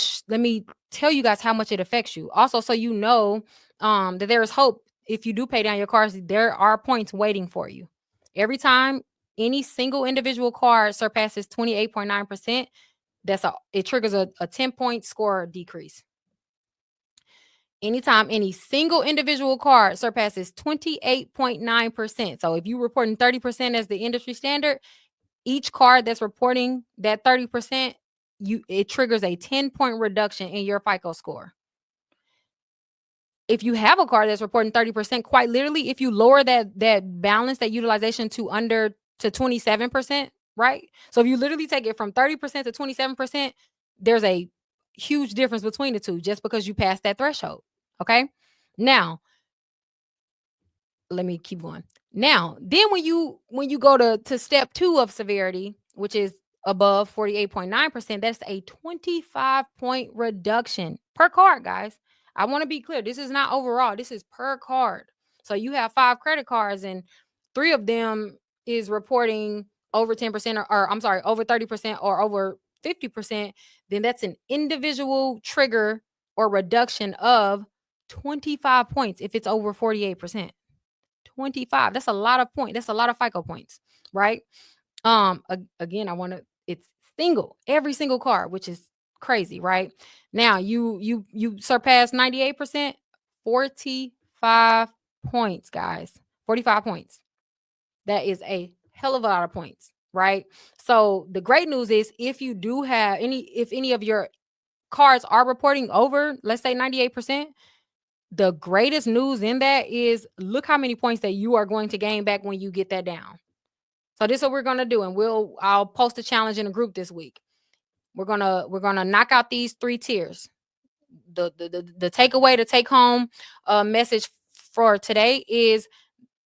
Speaker 1: tell you guys how much it affects you. Also, so you know that there is hope. If you do pay down your cards, there are points waiting for you. Every time any single individual card surpasses 28.9%, it triggers a 10-point score decrease. Anytime any single individual card surpasses 28.9%. So if you're reporting 30% as the industry standard, each card that's reporting that 30%, it triggers a 10-point reduction in your FICO score. If you have a card that's reporting 30%, quite literally, if you lower that balance, that utilization to under to 27%, right? So if you literally take it from 30% to 27%, there's a huge difference between the two just because you passed that threshold. Okay. Now, let me keep going. Now, then when you go to step 2 of severity, which is above 48.9%, that's a 25-point reduction per card, guys. I want to be clear. This is not overall. This is per card. So you have 5 credit cards and 3 of them is reporting over 10% or I'm sorry, over 30% or over 50%, then that's an individual trigger or reduction of 25 points if it's over 48%. 25. That's a lot of points. That's a lot of FICO points, right? Again, it's single, every single card, which is crazy, right? Now you surpass 98%, 45 points, guys. 45 points. That is a hell of a lot of points, right? So the great news is if any of your cards are reporting over, let's say 98%, the greatest news in that is look how many points that you are going to gain back when you get that down. So this is what we're gonna do, and I'll post a challenge in a group this week. We're gonna knock out these 3 tiers. The takeaway to take home message for today is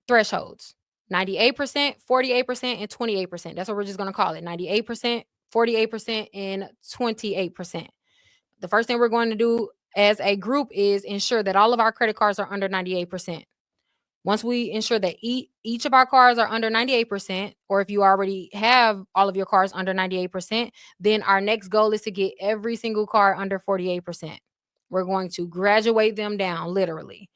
Speaker 1: thresholds: 98%, 48%, and 28%. That's what we're just gonna call it: 98%, 48%, and 28%. The first thing we're going to do as a group is ensure that all of our credit cards are under 98%. Once we ensure that each of our cards are under 98%, or if you already have all of your cards under 98%, then our next goal is to get every single card under 48%. We're going to graduate them down, literally.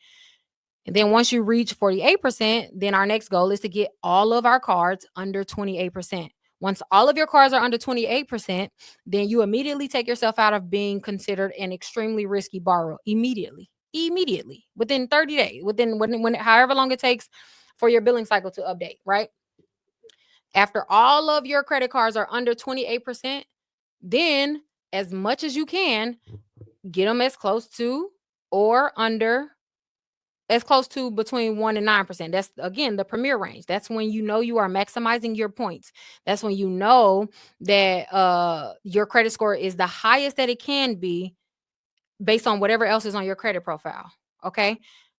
Speaker 1: And then once you reach 48%, then our next goal is to get all of our cards under 28%. Once all of your cards are under 28%, then you immediately take yourself out of being considered an extremely risky borrower immediately within 30 days, within when however long it takes for your billing cycle to update, right? After all of your credit cards are under 28%, then as much as you can, get them as close to or under as close to between 1 and 9%. That's again the premier range. That's when you know you are maximizing your points. That's when you know that your credit score is the highest that it can be based on whatever else is on your credit profile. Okay.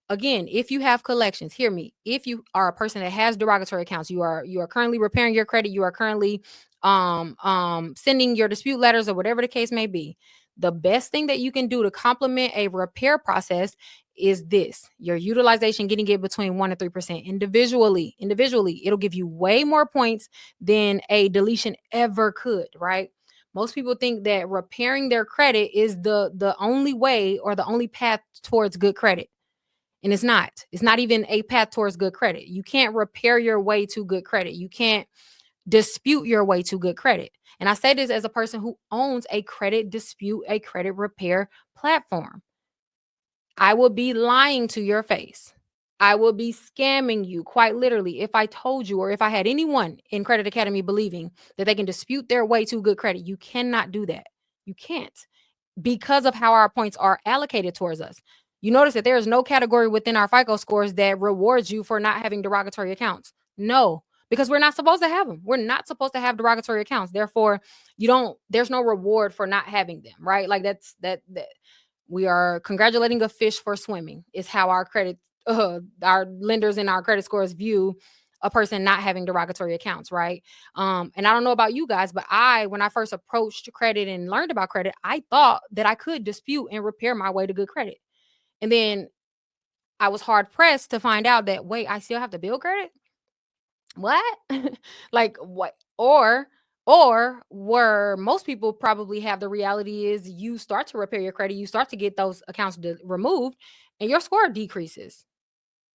Speaker 1: Again, if you have collections, hear me. If you are a person that has derogatory accounts, you are currently repairing your credit, you are currently sending your dispute letters or whatever the case may be. The best thing that you can do to complement a repair process is this: your utilization, getting it between 1 and 3% individually. It'll give you way more points than a deletion ever could, right? Most people think that repairing their credit is the only way or the only path towards good credit. And it's not. It's not even a path towards good credit. You can't repair your way to good credit. You can't dispute your way to good credit. And I say this as a person who owns a credit dispute, a credit repair platform. I will be lying to your face. I will be scamming you, quite literally, if I told you or if I had anyone in Credit Academy believing that they can dispute their way to good credit. You cannot do that. You can't, because of how our points are allocated towards us. You notice that there is no category within our FICO scores that rewards you for not having derogatory accounts. No, because we're not supposed to have them. We're not supposed to have derogatory accounts. Therefore, you don't. There's no reward for not having them, right? Like that. We are congratulating a fish for swimming. Is how our lenders and our credit scores view a person not having derogatory accounts, right? And I don't know about you guys, but when I first approached credit and learned about credit, I thought that I could dispute and repair my way to good credit. And then I was hard pressed to find out that, wait, I still have to build credit? What? Like what? Or where most people probably have, the reality is you start to repair your credit, you start to get those accounts removed, and your score decreases,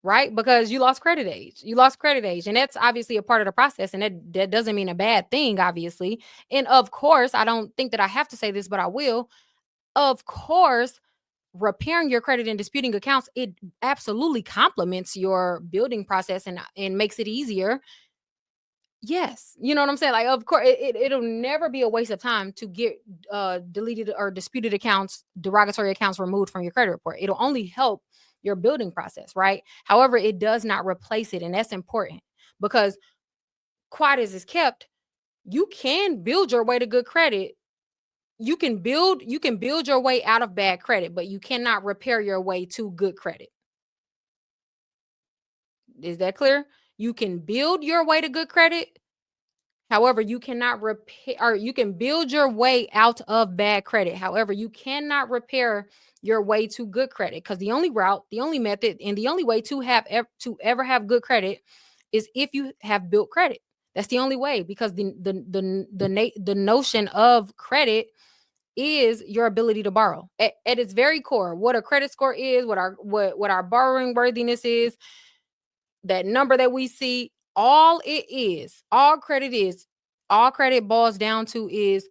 Speaker 1: right? Because you lost credit age. You lost credit age. And that's obviously a part of the process. And that doesn't mean a bad thing, obviously. And of course, I don't think that I have to say this, but I will. Of course, repairing your credit and disputing accounts, it absolutely complements your building process and makes it easier. Yes, you know what I'm saying? Like, of course, it'll never be a waste of time to get deleted or disputed accounts, derogatory accounts removed from your credit report. It'll only help your building process, right? However, it does not replace it, and that's important because quiet as is kept, you can build your way to good credit. You can build your way out of bad credit, but you cannot repair your way to good credit. Is that clear? You can build your way to good credit. However, you cannot repair, or you can build your way out of bad credit. However, you cannot repair your way to good credit, because the only route, the only method, and the only way to to ever have good credit is if you have built credit. That's the only way, because the notion of credit is your ability to borrow at its very core. What a credit score is, what our borrowing worthiness is, that number that we see, all credit boils down to is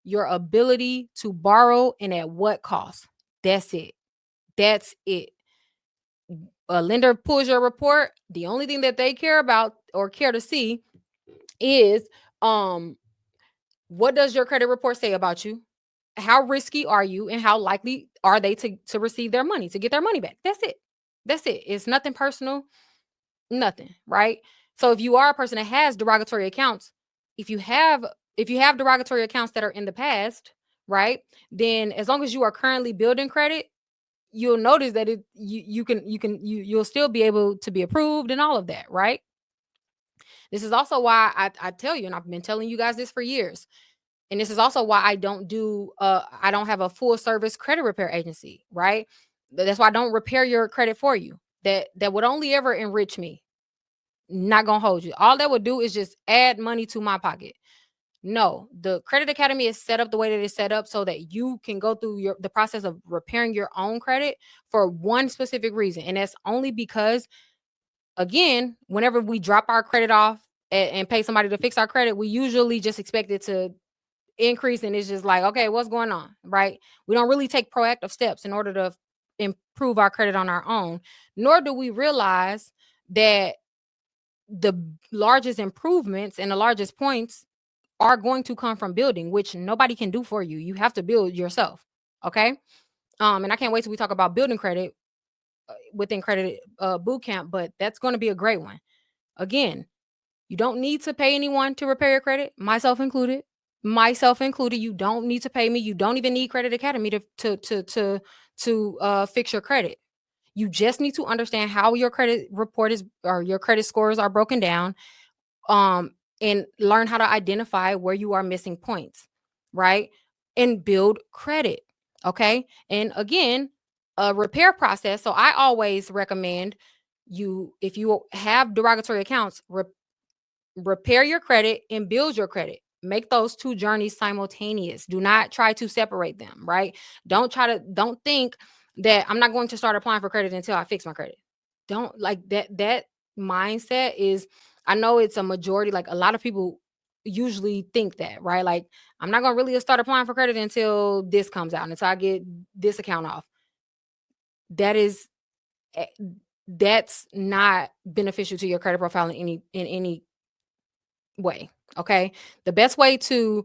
Speaker 1: your ability to borrow, and at what cost. That's it. That's it. A lender pulls your report. The only thing that they care about or care to see is um what does your credit report say about you? How risky are you, and how likely are they to receive their money, to get their money back? That's it. That's it. It's nothing personal. Nothing, right? So if you are a person that has derogatory accounts, if you have if you have derogatory accounts that are in the past, right? Then as long as you are currently building credit, you'll notice that you'll still be able to be approved and all of that, right? This is also why I tell you, and I've been telling you guys this for years. And this is also why I don't have a full service credit repair agency, right? That's why I don't repair your credit for you. That would only ever enrich me. Not gonna hold you. All that would do is just add money to my pocket. No, the Credit Academy is set up the way that it's set up so that you can go through the process of repairing your own credit for one specific reason. And that's only because, again, whenever we drop our credit off and pay somebody to fix our credit, we usually just expect it to increase, and it's just like, okay, what's going on, right? We don't really take proactive steps in order to improve our credit on our own, nor do we realize that the largest improvements and the largest points are going to come from building, which nobody can do for you. You have to build yourself. Okay. And I can't wait till we talk about building credit within credit boot camp, but that's going to be a great one. Again, you don't need to pay anyone to repair your credit, myself included. Myself included. You don't need to pay me. You don't even need Credit Academy to fix your credit. You just need to understand how your credit report is, or your credit scores are broken down, um, and learn how to identify where you are missing points, right? And build credit. Okay. And again, a repair process. So I always recommend you, if you have derogatory accounts, repair your credit and build your credit. Make those two journeys simultaneous. Do not try to separate them, right? Don't think that I'm not going to start applying for credit until I fix my credit. Don't like that mindset is, I know it's a majority, like a lot of people usually think that, right? Like, I'm not going to really start applying for credit until this comes out, until I get this account off. That is eh, that's not beneficial to your credit profile in any way. Okay. The best way to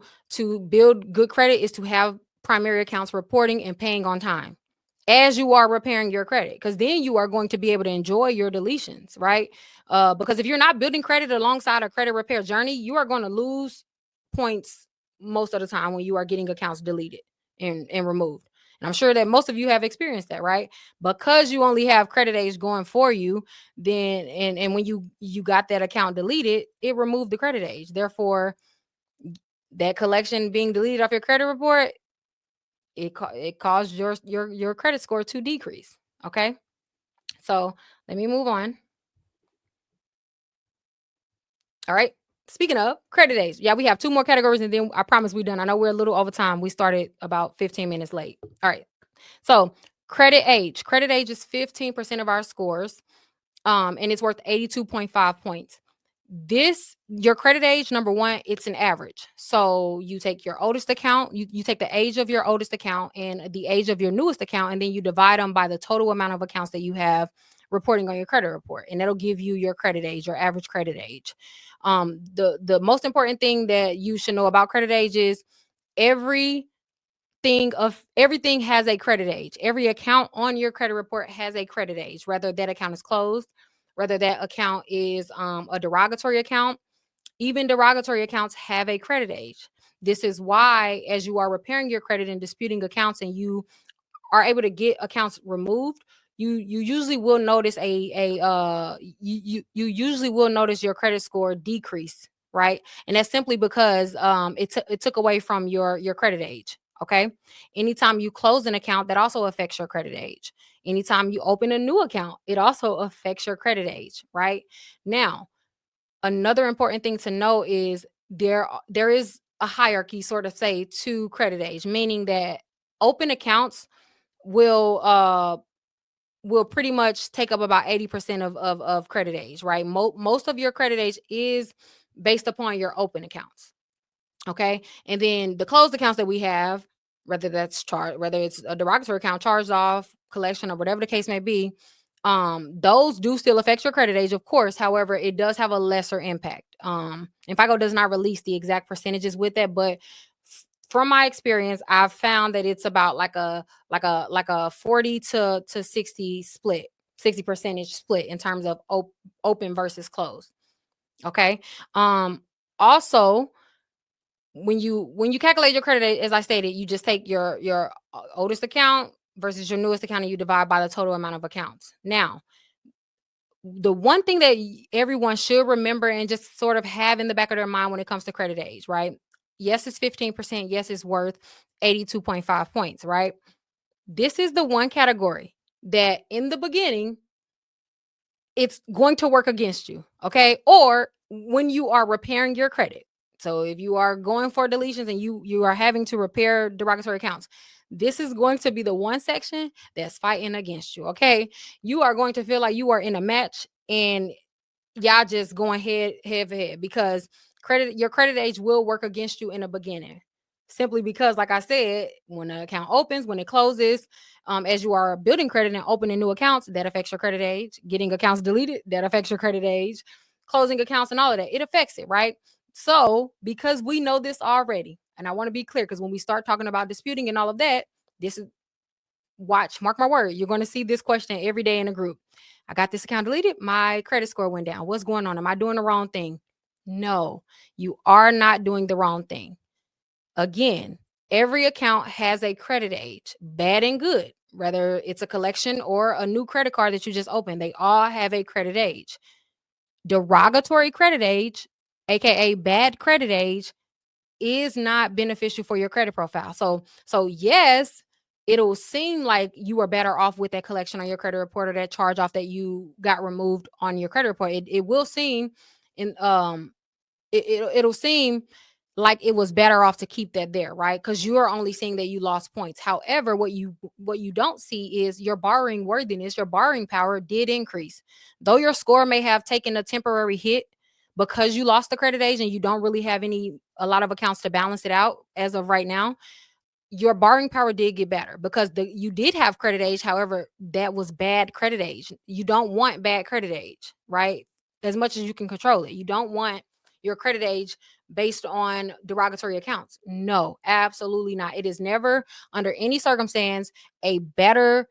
Speaker 1: build good credit is to have primary accounts reporting and paying on time. as you are repairing your credit, because then you are going to be able to enjoy your deletions, right? Because if you're not building credit alongside a credit repair journey, you are going to lose points most of the time when you are getting accounts deleted and removed. And I'm sure that most of you have experienced that, right? Because you only have credit age going for you, then and when you got that account deleted, it removed the credit age. Therefore, that collection being deleted off your credit report, it caused your credit score to decrease. Okay, so let me move on. All right. Speaking of credit age, yeah, we have two more categories, and then I promise we're done. I know we're a little over time. We started about 15 minutes late. All right. So credit age. Credit age is 15% of our scores. And it's worth 82.5 points. This your credit age, number one, it's an average. So you take your oldest account, you take the age of your oldest account and the age of your newest account, and then you divide them by the total amount of accounts that you have reporting on your credit report, and that'll give you your credit age, your average credit age. The most important thing that you should know about credit age is every everything has a credit age. Every account on your credit report has a credit age, whether that account is closed, whether that account is a derogatory account. Even derogatory accounts have a credit age. This is why, as you are repairing your credit and disputing accounts, and you are able to get accounts removed, you usually will notice you usually will notice your credit score decrease, right? And that's simply because it took away from your credit age. Okay. Anytime you close an account, that also affects your credit age. Anytime you open a new account, it also affects your credit age, right? Now, another important thing to know is there is a hierarchy, sort of say, to credit age, meaning that open accounts will will pretty much take up about 80% of credit age, right? Most of your credit age is based upon your open accounts. Okay. And then the closed accounts that we have, whether it's a derogatory account, charged off, collection, or whatever the case may be, those do still affect your credit age, of course. However, it does have a lesser impact. And FICO does not release the exact percentages with that, but from my experience, I've found that it's about like a 40 to 60 split, 60 percentage split in terms of open versus closed. Okay. Also, when you calculate your credit, as I stated, you just take your oldest account versus your newest account, and you divide by the total amount of accounts. Now, the one thing that everyone should remember and just sort of have in the back of their mind when it comes to credit age, right? Yes, it's 15%. Yes, it's worth 82.5 points, right? This is the one category that in the beginning it's going to work against you, okay? Or when you are repairing your credit. So if you are going for deletions and you are having to repair derogatory accounts, this is going to be the one section that's fighting against you, okay? You are going to feel like you are in a match, and y'all just going head for head, because your credit age will work against you in the beginning, simply because, like I said, when an account opens, when it closes, as you are building credit and opening new accounts, that affects your credit age. Getting accounts deleted, that affects your credit age. Closing accounts and all of that, it affects it, right? So because we know this already, and I want to be clear, because when we start talking about disputing and all of that, this is, watch, mark my word, you're going to see this question every day in a group. I got this account deleted, my credit score went down, what's going on, am I doing the wrong thing? No, you are not doing the wrong thing. Again, every account has a credit age, bad and good, whether it's a collection or a new credit card that you just opened, they all have a credit age. Derogatory credit age, aka bad credit age, is not beneficial for your credit profile. So yes, it'll seem like you are better off with that collection on your credit report, or that charge off that you got removed on your credit report. It will seem in it'll seem like it was better off to keep that there, right? Because you are only seeing that you lost points. However, what you don't see is your borrowing worthiness, your borrowing power did increase. Though your score may have taken a temporary hit because you lost the credit age and you don't really have a lot of accounts to balance it out as of right now, your borrowing power did get better because you did have credit age. However, that was bad credit age. You don't want bad credit age, right? As much as you can control it. You don't want your credit age based on derogatory accounts. No, absolutely not. It is never, under any circumstance, a better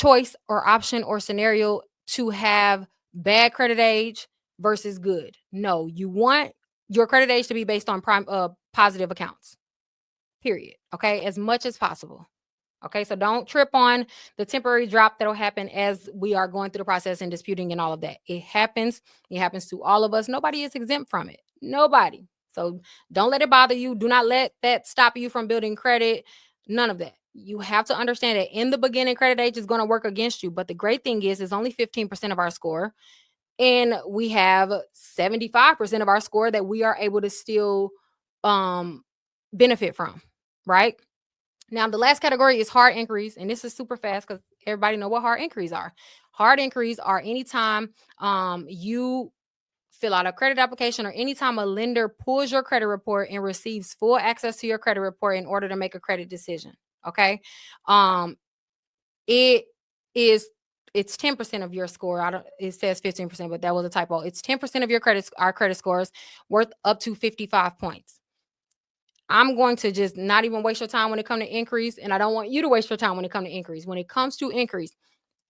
Speaker 1: choice or option or scenario to have bad credit age versus good. No, you want your credit age to be based on prime positive accounts. Period. Okay, as much as possible. Okay, so don't trip on the temporary drop that'll happen as we are going through the process and disputing and all of that. It happens. It happens to all of us. Nobody is exempt from it. Nobody. So don't let it bother you. Do not let that stop you from building credit. None of that. You have to understand that in the beginning, credit age is going to work against you. But the great thing is, it's only 15% of our score. And we have 75% of our score that we are able to still benefit from. Right. Now, the last category is hard inquiries, and this is super fast because everybody know what hard inquiries are. Hard inquiries are anytime you fill out a credit application or anytime a lender pulls your credit report and receives full access to your credit report in order to make a credit decision. Okay. Um, it is it's 10% of your score. I don't it says 15%, but that was a typo. It's 10% of your our credit scores worth up to 55 points. I'm going to just not even waste your time when it comes to inquiries, and I don't want you to waste your time when it comes to inquiries. When it comes to inquiries,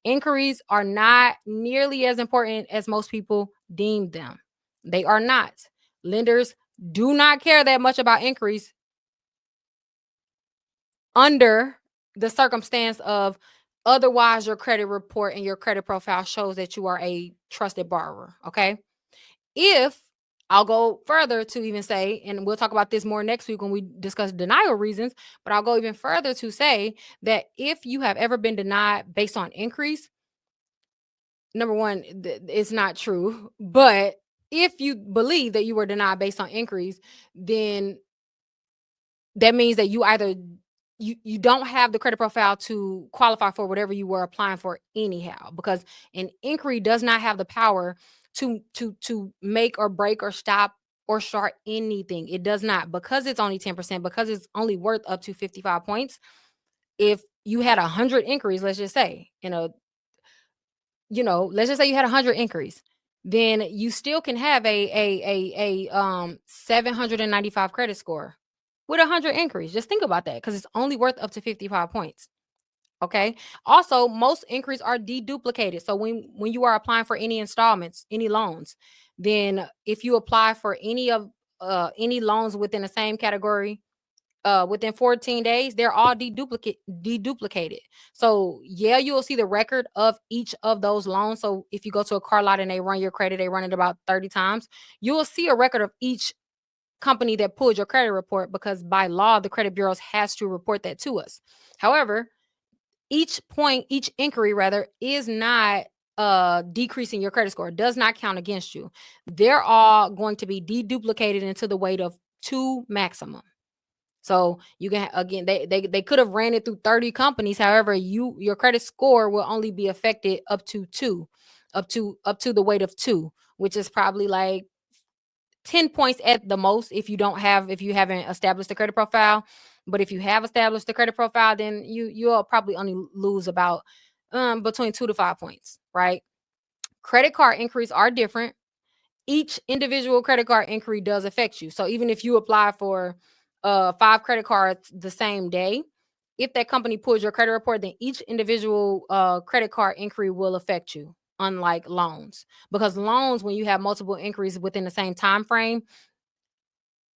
Speaker 1: inquiries are not nearly as important as most people deem them. They are not. Lenders do not care that much about inquiries under the circumstance of otherwise your credit report and your credit profile shows that you are a trusted borrower. Okay. If I'll go further to even say, and we'll talk about this more next week when we discuss denial reasons, but I'll go even further to say that if you have ever been denied based on increase, number one, it's not true. But if you believe that you were denied based on increase, then that means that you either you don't have the credit profile to qualify for whatever you were applying for anyhow, because an inquiry does not have the power to make or break or stop or start anything. It does not, because it's only 10%, because it's only worth up to 55 points. If you had 100 inquiries, let's just say, let's just say you had 100 inquiries, then you still can have a 795 credit score with 100 inquiries. Just think about that, because it's only worth up to 55 points. Okay. Also, most inquiries are deduplicated. So when you are applying for any installments, any loans, then if you apply for any loans within the same category, within 14 days, they're all deduplicated. So yeah, you will see the record of each of those loans. So if you go to a car lot and they run your credit, they run it about 30 times, you will see a record of each company that pulled your credit report, because by law, the credit bureaus has to report that to us. However, each inquiry rather is not decreasing your credit score, does not count against you. They're all going to be deduplicated into the weight of 2 maximum. So you can, again, they could have ran it through 30 companies. However, your credit score will only be affected up to 2, up to the weight of 2, which is probably like 10 points at the most if you haven't established the credit profile. But if you have established the credit profile, then you'll probably only lose about between 2 to 5 points, right? Credit card inquiries are different. Each individual credit card inquiry does affect you. So even if you apply for 5 credit cards the same day, if that company pulls your credit report, then each individual credit card inquiry will affect you, unlike loans. Because loans, when you have multiple inquiries within the same time frame,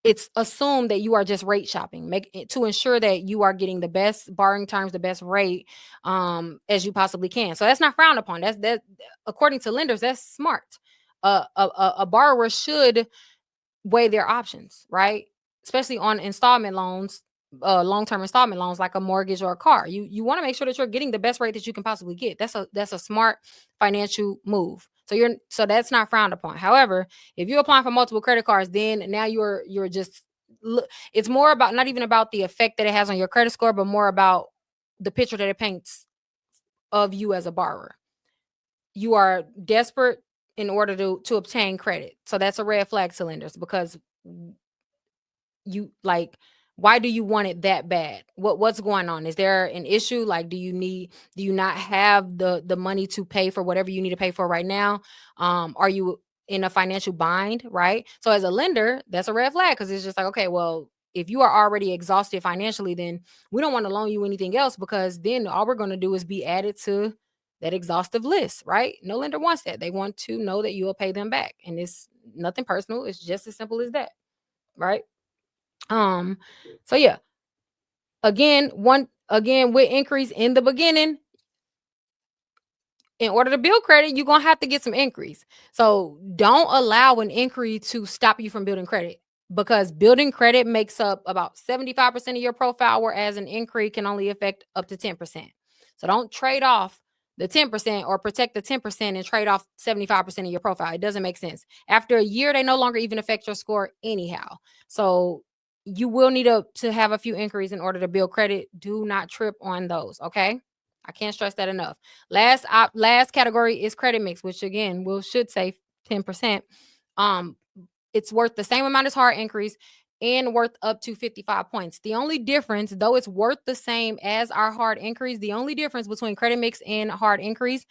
Speaker 1: it's assumed that you are just rate shopping, make it to ensure that you are getting the best borrowing terms, the best rate as you possibly can. So that's not frowned upon. That according to lenders, that's smart. A borrower should weigh their options, right? Especially on installment loans, long-term installment loans like a mortgage or a car. You want to make sure that you're getting the best rate that you can possibly get. That's a smart financial move. So that's not frowned upon. However, if you're applying for multiple credit cards, then now you're just it's more about, not even about the effect that it has on your credit score, but more about the picture that it paints of you as a borrower. You are desperate in order to obtain credit. So that's a red flag to lenders, because you like, why do you want it that bad? What's going on? Is there an issue? Like, do you not have the money to pay for whatever you need to pay for right now? Are you in a financial bind, right? So as a lender, that's a red flag, because it's just like, okay, well, if you are already exhausted financially, then we don't want to loan you anything else, because then all we're going to do is be added to that exhaustive list, right? No lender wants that. They want to know that you will pay them back. And it's nothing personal. It's just as simple as that, right? Um, so yeah, again with increase in the beginning, in order to build credit, you're gonna have to get some increase. So don't allow an inquiry to stop you from building credit, because building credit makes up about 75% of your profile, whereas an inquiry can only affect up to 10%. So don't trade off the 10% or protect the 10% and trade off 75% of your profile. It doesn't make sense. After a year, they no longer even affect your score anyhow. So you will need to have a few inquiries in order to build credit. Do not trip on those. Okay. I can't stress that enough. Last category is credit mix, which again we should say 10%. Um, it's worth the same amount as hard increase and worth up to 55 points. The only difference, though it's worth the same as our hard increase, the only difference between credit mix and hard increase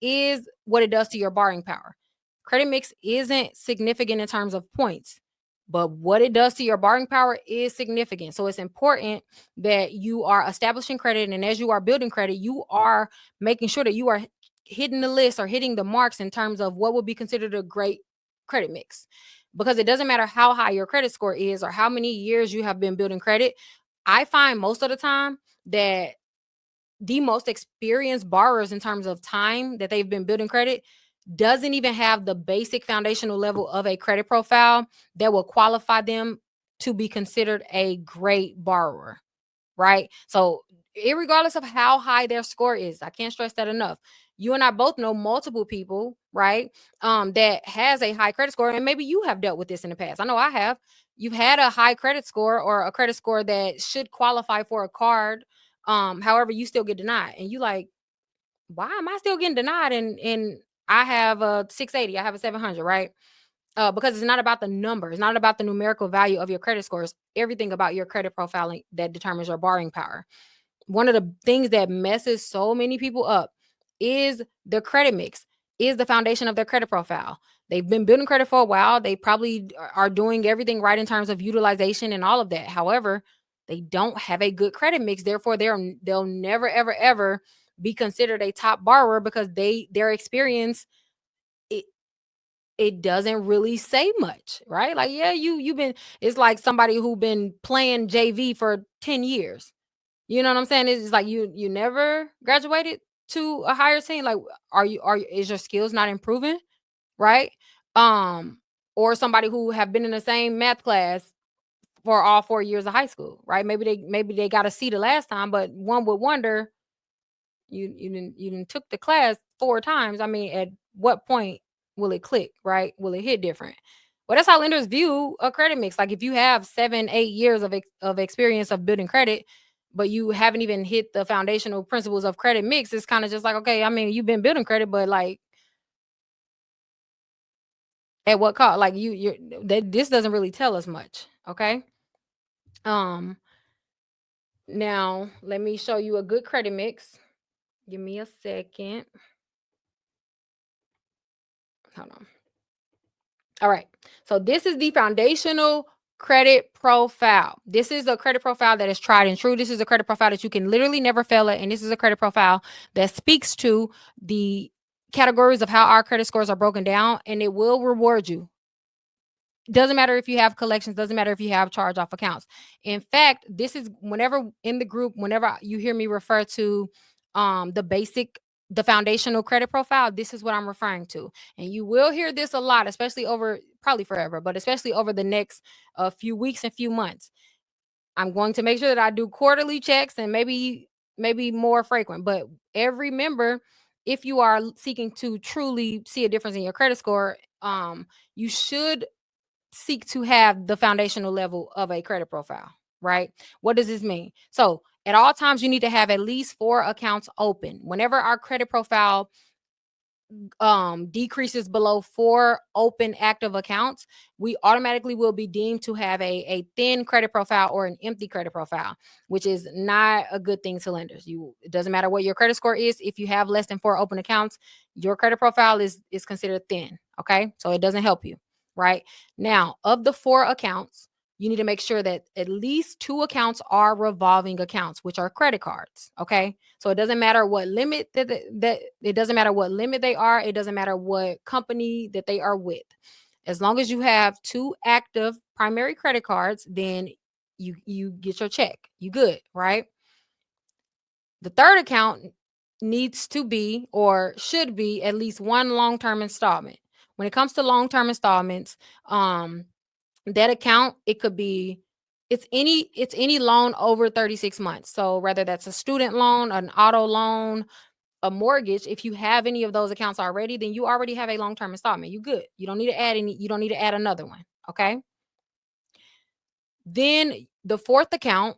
Speaker 1: is what it does to your borrowing power. Credit mix isn't significant in terms of points, but what it does to your borrowing power is significant. So it's important that you are establishing credit, and as you are building credit, you are making sure that you are hitting the list or hitting the marks in terms of what would be considered a great credit mix, because it doesn't matter how high your credit score is or how many years you have been building credit. I find most of the time that the most experienced borrowers in terms of time that they've been building credit doesn't even have the basic foundational level of a credit profile that will qualify them to be considered a great borrower, right? So, regardless of how high their score is, I can't stress that enough. You and I both know multiple people, right? That has a high credit score, and maybe you have dealt with this in the past. I know I have. You've had a high credit score or a credit score that should qualify for a card. However, you still get denied, and you like, why am I still getting denied? And I have a 680, I have a 700, right? Because it's not about the number, it's not about the numerical value of your credit scores. Everything about your credit profiling that determines your borrowing power. One of the things that messes so many people up is the credit mix, is the foundation of their credit profile. They've been building credit for a while. They probably are doing everything right in terms of utilization and all of that. However, they don't have a good credit mix. Therefore, they'll never, ever, ever be considered a top borrower, because their experience, it it doesn't really say much, right? Like, yeah, you've been, it's like somebody who been playing JV for 10 years. You know what I'm saying? It's just like you never graduated to a higher team. Like, is your skills not improving, right? Um, or somebody who have been in the same math class for all 4 years of high school, right? Maybe they got a C the last time, but one would wonder, you didn't took the class 4 times. I mean, at what point will it click, right? Will it hit different? Well, that's how lenders view a credit mix. Like, if you have 7, 8 years of experience of building credit, but you haven't even hit the foundational principles of credit mix, it's kind of just like, okay, I mean, you've been building credit, but like, at what cost? Like, this doesn't really tell us much. Okay. Um. Now let me show you a good credit mix. Give me a second. Hold on. All right. So this is the foundational credit profile. This is a credit profile that is tried and true. This is a credit profile that you can literally never fail at. And this is a credit profile that speaks to the categories of how our credit scores are broken down, and it will reward you. Doesn't matter if you have collections, doesn't matter if you have charge off accounts. In fact, this is, whenever in the group, whenever you hear me refer to the foundational credit profile, this is what I'm referring to. And you will hear this a lot, especially over, probably forever, but especially over the next few weeks and few months. I'm going to make sure that I do quarterly checks, and maybe more frequent, but every member, if you are seeking to truly see a difference in your credit score, you should seek to have the foundational level of a credit profile, right? What does this mean? So, at all times, you need to have at least 4 accounts open. Whenever our credit profile decreases below 4 open active accounts, we automatically will be deemed to have a thin credit profile or an empty credit profile, which is not a good thing to lenders. It doesn't matter what your credit score is. If you have less than 4 open accounts, your credit profile is considered thin. Okay. So it doesn't help you. Right now, of the 4 accounts, you need to make sure that at least 2 accounts are revolving accounts, which are credit cards, okay? So it doesn't matter what limit that it doesn't matter what limit they are, it doesn't matter what company that they are with. As long as you have 2 active primary credit cards, then you get your check. You good, right? The third account needs to be or should be at least one long-term installment. When it comes to long-term installments, that account, it could be it's any loan over 36 months. So whether that's a student loan, an auto loan, a mortgage, if you have any of those accounts already, then you already have a long-term installment. You good. You don't need to add another one. Okay. Then the fourth account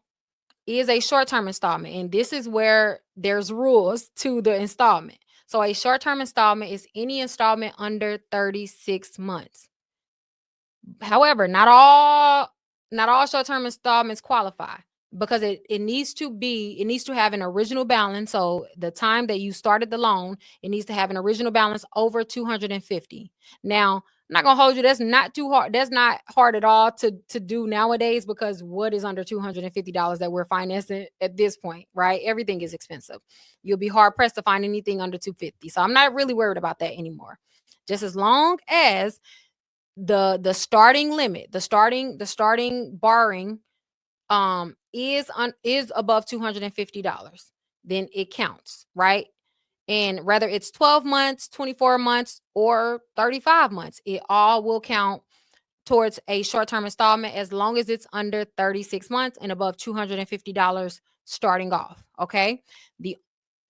Speaker 1: is a short-term installment. And this is where there's rules to the installment. So a short-term installment is any installment under 36 months. However, not all short-term installments qualify because it needs to have an original balance. So the time that you started the loan, it needs to have an original balance over 250. Now, I'm not gonna hold you. That's not too hard. That's not hard at all to do nowadays because what is under $250 that we're financing at this point, right? Everything is expensive. You'll be hard pressed to find anything under 250. So I'm not really worried about that anymore. Just as long as the starting limit, the starting borrowing is above $250, then it counts, right? And whether it's 12 months, 24 months, or 35 months, it all will count towards a short-term installment as long as it's under 36 months and above $250 starting off. Okay.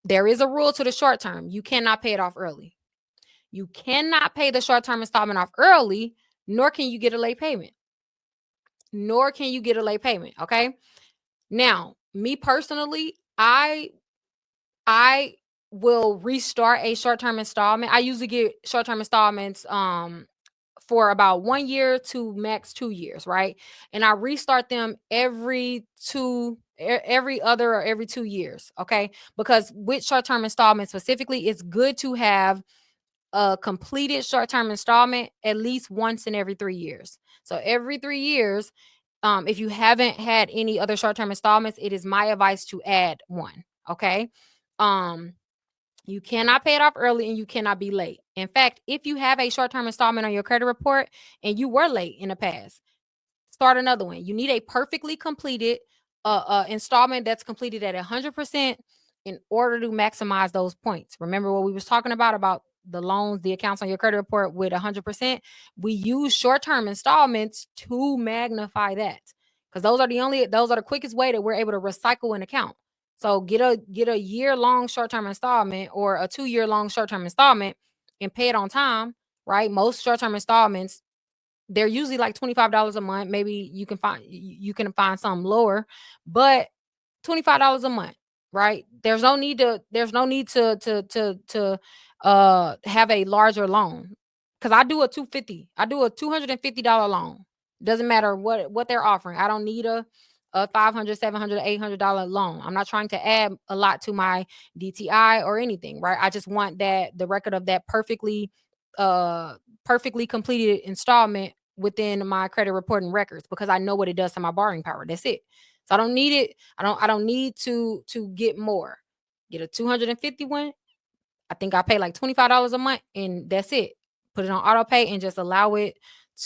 Speaker 1: There is a rule to the short term. You cannot pay it off early. You cannot pay the short-term installment off early, nor can you get a late payment. Nor can you get a late payment. Okay. Now, me personally, I will restart a short-term installment. I usually get short-term installments for about 1 year to max 2 years, right? And I restart them every other or every 2 years. Okay. Because with short-term installments specifically, it's good to have a completed short-term installment at least once in every 3 years. So every 3 years, if you haven't had any other short-term installments, it is my advice to add one. Okay. Um, you cannot pay it off early and you cannot be late. In fact, if you have a short-term installment on your credit report and you were late in the past, start another one. You need a perfectly completed installment that's completed at 100% in order to maximize those points. Remember what we was talking about the loans, the accounts on your credit report with 100%. We use short-term installments to magnify that because those are the quickest way that we're able to recycle an account. So get a year-long short-term installment or a 2-year-long short-term installment and pay it on time, right? Most short-term installments, they're usually like $25 a month. Maybe you can find some lower, but $25 a month, right? There's no need to have a larger loan. Cuz I do a $250 loan. Doesn't matter what they're offering. I don't need a 500, 700, $800 loan. I'm not trying to add a lot to my DTI or anything, right? I just want the record of that uh perfectly completed installment within my credit reporting records because I know what it does to my borrowing power. That's it. So I don't need it. I don't need to get more. Get a 250 one. I think I pay like $25 a month and that's it. Put it on auto pay and just allow it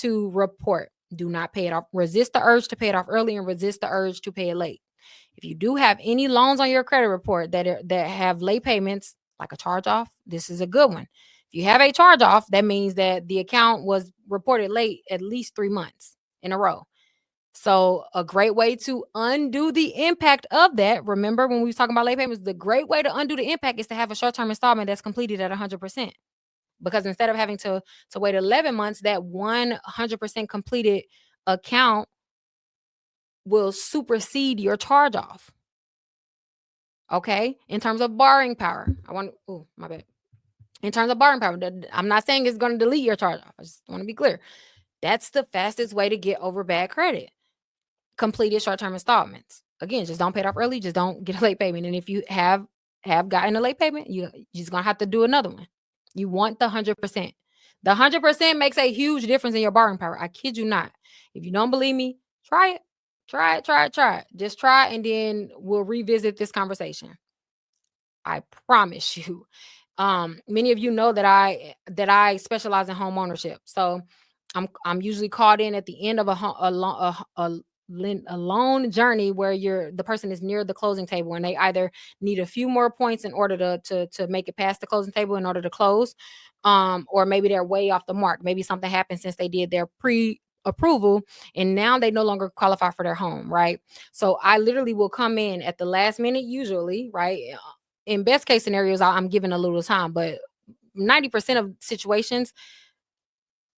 Speaker 1: to report. Do not pay it off. Resist the urge to pay it off early and resist the urge to pay it late. If you do have any loans on your credit report that have late payments, like a charge off, this is a good one. If you have a charge off, that means that the account was reported late at least 3 months in a row. So, a great way to undo the impact of that, remember when we was talking about late payments, the great way to undo the impact is to have a short-term installment that's completed at 100%. Because instead of having to wait 11 months, that 100% completed account will supersede your charge off. Okay? In terms of borrowing power. Oh, my bad. In terms of borrowing power, I'm not saying it's going to delete your charge off. I just want to be clear. That's the fastest way to get over bad credit. Completed short-term installments. Again, just don't pay it off early. Just don't get a late payment. And if you have gotten a late payment, you're just gonna have to do another one. You want the 100%. The 100% makes a huge difference in your borrowing power. I kid you not. If you don't believe me, Try it. Try it, try it, try it. Just try, and then we'll revisit this conversation. I promise you. Many of you know that I specialize in home ownership. So I'm usually called in at the end of a loan journey where the person is near the closing table, and they either need a few more points in order to make it past the closing table in order to close, or maybe they're way off the mark. Maybe something happened since they did their pre-approval, and now they no longer qualify for their home, right? So I literally will come in at the last minute, usually, right? In best case scenarios, I'm given a little time, but 90% of situations,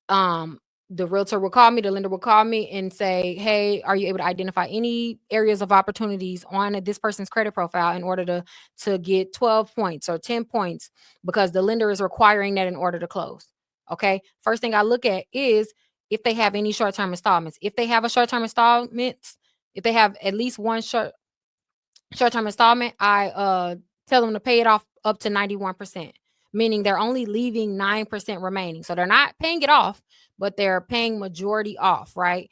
Speaker 1: um, the realtor will call me, the lender will call me and say, "Hey, are you able to identify any areas of opportunities on this person's credit profile in order to get 12 points or 10 points?" Because the lender is requiring that in order to close. Okay. First thing I look at is if they have any short-term installments. If they have a short-term installments, if they have at least one short-term installment, I tell them to pay it off up to 91%, meaning they're only leaving 9% remaining. So they're not paying it off, but they're paying majority off, right?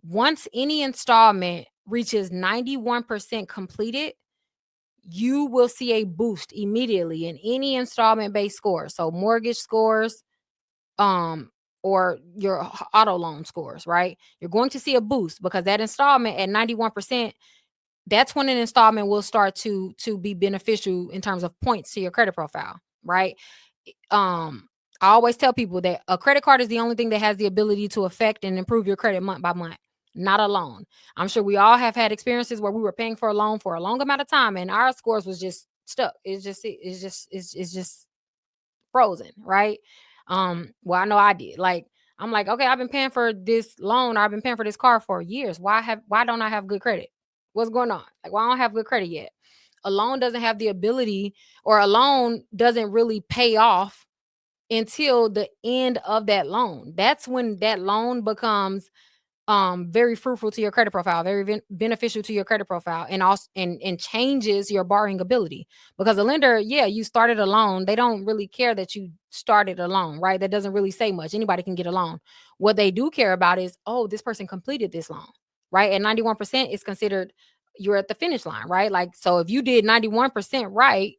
Speaker 1: Once any installment reaches 91% completed, you will see a boost immediately in any installment based score. So mortgage scores, um, or your auto loan scores, right? You're going to see a boost because that installment at 91%, that's when an installment will start to be beneficial in terms of points to your credit profile, right? Um, I always tell people that a credit card is the only thing that has the ability to affect and improve your credit month by month, not a loan. I'm sure we all have had experiences where we were paying for a loan for a long amount of time and our scores was just stuck. It's just frozen, right? Well, I know I did. Like, I'm like, okay, I've been paying for this loan, or I've been paying for this car for years. Why don't I have good credit? What's going on? Like, why I don't have good credit yet? A loan doesn't have the ability, or a loan doesn't really pay off until the end of that loan. That's when that loan becomes very fruitful to your credit profile, very beneficial to your credit profile, and also and changes your borrowing ability. Because a lender, yeah, you started a loan, they don't really care that you started a loan, right? That doesn't really say much. Anybody can get a loan. What they do care about is, oh, this person completed this loan, right? At 91% is considered you're at the finish line, right? Like, so if you did 91% right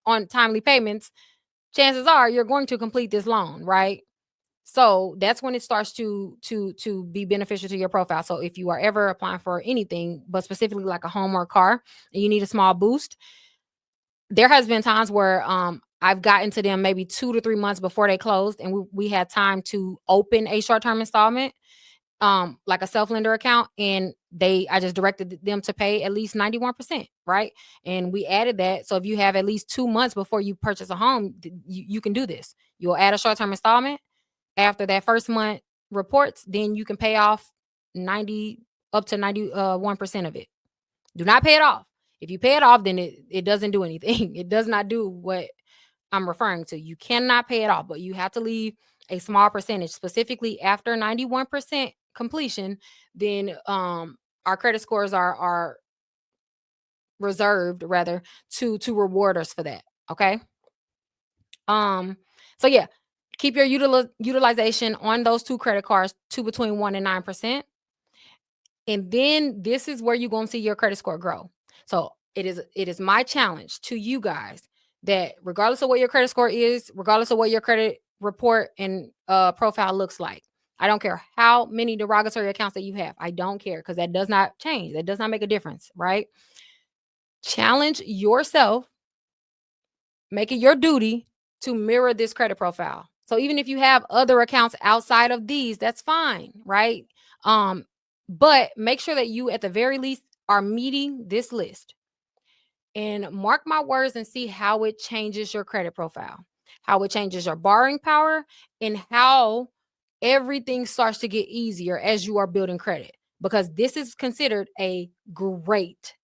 Speaker 1: on timely payments, chances are you're going to complete this loan, right? So that's when it starts to be beneficial to your profile. So if you are ever applying for anything, but specifically like a home or a car, and you need a small boost, there has been times where I've gotten to them maybe 2 to 3 months before they closed, and we had time to open a short-term installment, like a self-lender account, and I just directed them to pay at least 91%, right? And we added that. So if you have at least 2 months before you purchase a home, you can do this. You'll add a short-term installment. After that first month reports, then you can pay off 90 up to 91% of it. Do not pay it off. If you pay it off, then it doesn't do anything. It does not do what I'm referring to. You cannot pay it off, but you have to leave a small percentage, specifically after 91% completion. Then our credit scores are reserved, rather, to reward us for that. Okay. Um, so yeah, keep your utilization on those two credit cards to between 1 and 9%. And then this is where you're gonna see your credit score grow. So it is my challenge to you guys that regardless of what your credit score is, regardless of what your credit report and profile looks like, I don't care how many derogatory accounts that you have. I don't care, because that does not change. That does not make a difference, right? Challenge yourself, make it your duty to mirror this credit profile. So even if you have other accounts outside of these, that's fine, right? Um, but make sure that you at the very least are meeting this list. And mark my words and see how it changes your credit profile, how it changes your borrowing power, and how everything starts to get easier as you are building credit. Because this is considered a great,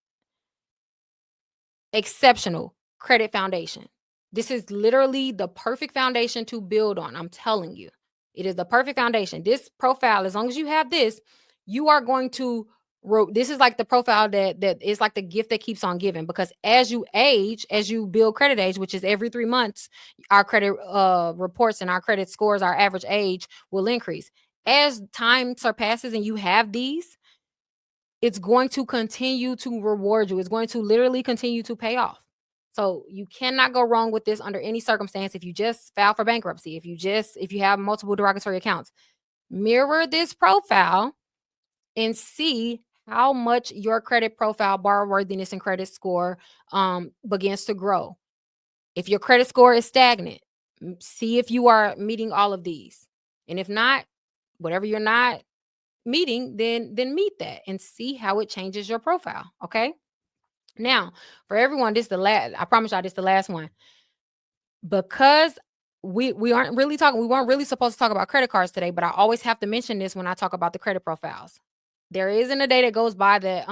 Speaker 1: exceptional credit foundation. This is literally the perfect foundation to build on. I'm telling you, it is the perfect foundation. This profile, as long as you have this, you are going to. This is like the profile that is like the gift that keeps on giving. Because as you age, as you build credit age, which is every 3 months, our credit reports and our credit scores, our average age will increase. As time surpasses and you have these, it's going to continue to reward you. It's going to literally continue to pay off. So you cannot go wrong with this under any circumstance. If you just file for bankruptcy, if you have multiple derogatory accounts, mirror this profile and see how much your credit profile, borrower worthiness, and credit score begins to grow. If your credit score is stagnant, see if you are meeting all of these. And if not, whatever you're not meeting, then meet that and see how it changes your profile. Okay. Now, for everyone, this is the last. I promise y'all, this is the last one, because we aren't really talking. We weren't really supposed to talk about credit cards today, but I always have to mention this when I talk about the credit profiles. There isn't a day that goes by that